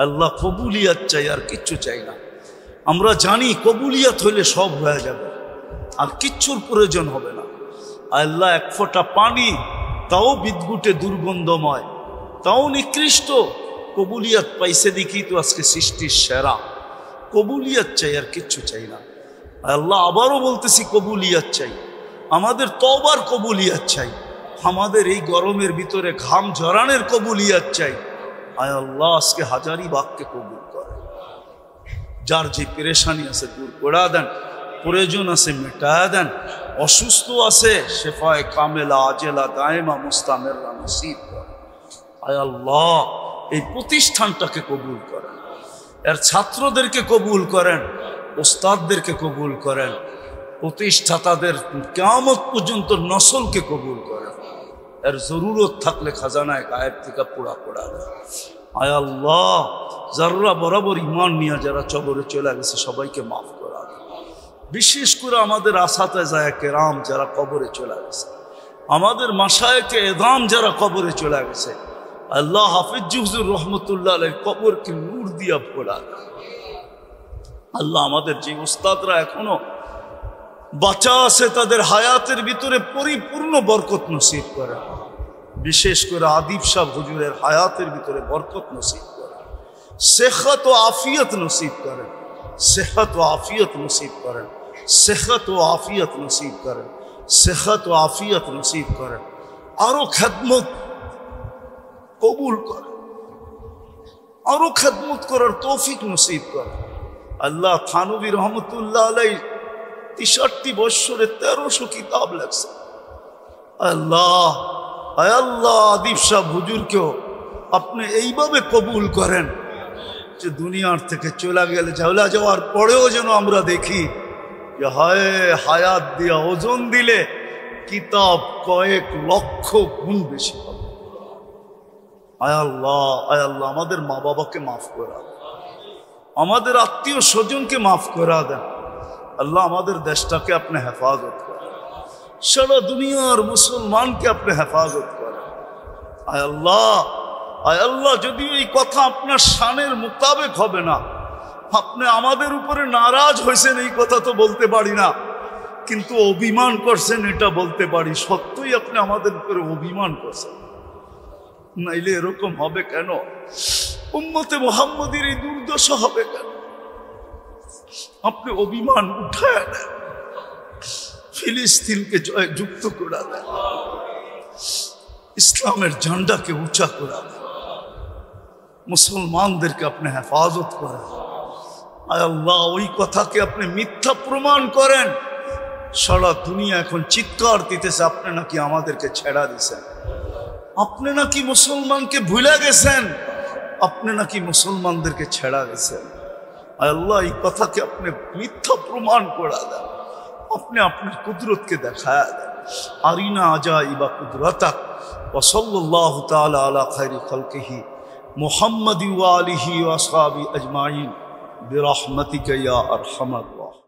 আল্লাহ কবুলিয়াত চাই, আর কিচ্ছু চাই না। আমরা জানি কবুলিয়াত হইলে সব হয়ে যাবে, আর কিচ্ছুর প্রয়োজন হবে না। আল্লাহ এক ফোঁটা পানি, তাও বিদ্যুটে দুর্গন্ধময়, তাও নিকৃষ্ট, কবুলিয়াত পাইছে দেখি তো আজকে সৃষ্টির সেরা। কবুলিয়াত চাই, আর কিচ্ছু চাই না। আল্লাহ আবারও বলতেছি কবুলিয়াত চাই, আমাদের তওবার কবুলিয়াত চাই, আমাদের এই গরমের ভিতরে ঘাম ঝরানের কবুলিয়াত চাই। আয় আল্লাহ আজকে হাজারি বাককে কবুল করে, যার যে পেরেশানি আছে দূর করে দেন, প্রয়োজন আছে মেটায় দেন, অসুস্থ আছে শেফায়ে কামেলা আজেলা দায়েমা মুস্তামেররা নসিব করে। আয় আল্লাহ এই প্রতিষ্ঠানটাকে কবুল করেন, এর ছাত্রদেরকে কবুল করেন, ওস্তাদদেরকে কবুল করেন, প্রতিষ্ঠাতাদের কিয়ামত পর্যন্ত নসলকে কবুল করেন। এর জরুরত থাকলে খাজানায় গায়েব থেকে পোড়া পোড়া দেয়। আয় আল্লাহ যারা বরাবর ইমান নিয়ে যারা চবরে চলে গেছে সবাইকে মাফ করা দেয়। বিশেষ করে আমাদের আসাতেজায়ে কেরাম যারা কবরে চলে গেছে, আমাদের মাশায়েখে এদাম যারা কবরে চলে গেছে, আল্লাহ হাফিজ হুজুর রহমতুল্লাহ আলাইহির কবরকে নূর দিয়া পোড়া দেয়। আল্লাহ আমাদের যে উস্তাদরা এখনো বাঁচা আছে তাদের হায়াতের ভিতরে পরিপূর্ণ বরকত নসিব করেন। বিশেষ করে আদিব সাহেব হুজুরের হায়াতের ভিতরে বরকত নসিব করেন, সেহত ও আফিয়ত নসিব করেন, সেহত ও আফিয়ত নসিব করেন, সেহত ও আফিয়ত নসিব করেন, সেহত ও আফিয়ত নসিব করেন। আরো খেদমত কবুল করেন, আরো খেদমত করার তৌফিক নসিব করেন। আল্লাহ থানবী রহমতুল্লাহ আলাইহি 63 বৎসরে 1300 কিতাব লেখছে। আল্লাহ আয় আল্লাহ আদিব সাহেব হুজুরকেও আপনি এইভাবে কবুল করেন যে দুনিয়ার থেকে চলে গেলে চলে যাওয়ার পরেও যেন আমরা দেখি যে হায় হায়াত দিয়া ওজন দিলে কিতাব কয়েক লক্ষ গুণ বেশি হবে। আয় আল্লাহ আমাদের মা বাবাকে মাফ করা দেন, আমাদের আত্মীয় স্বজনকে মাফ করা দেন। আল্লাহ আমাদের দেশটাকে আপনি হেফাজত করেন, সারা দুনিয়ার মুসলমানকে আপনি হেফাজত করেন। আয় আল্লাহ যদিও এই কথা আপনার শানের মোতাবেক হবে না, আপনি আমাদের উপরে নারাজ হয়েছেন এই কথা তো বলতে পারি না, কিন্তু অভিমান করছেন এটা বলতে পারি। সত্যই আপনি আমাদের উপরে অভিমান করছেন, নাইলে এরকম হবে কেন? উম্মতে মুহাম্মদের এই দুর্দশা হবে কেন? আপনি অভিমান উঠায় দেন, ফিলিস্তিনকে জয়যুক্ত করে দেন, ইসলামের ঝান্ডাকে উঁচা করে দেন, মুসলমানদেরকে আপনি হেফাজত করেন। আয় আল্লাহ ওই কথাকে আপনি মিথ্যা প্রমাণ করেন। সারা দুনিয়া এখন চিৎকার দিতেছে আপনি নাকি আমাদেরকে ছেড়া দিছেন, আপনি নাকি মুসলমানকে ভুলে গেছেন, আপনি নাকি মুসলমানদেরকে ছেড়া গেছেন। আল্লাহ এই কথাকে আপনি মিথ্যা প্রমাণ করে দেন, আপনি আপনার কুদরতকে দেখায় দেন। আরিনা আজাইবা কুদরতাক ওয়া সাল্লাল্লাহু তাআলা আলা খায়রি খালকিহি মুহাম্মাদি ওয়া আলিহি ওয়া আসহাবি আজমাইন বিরহমাতিকা ইয়া আরহামার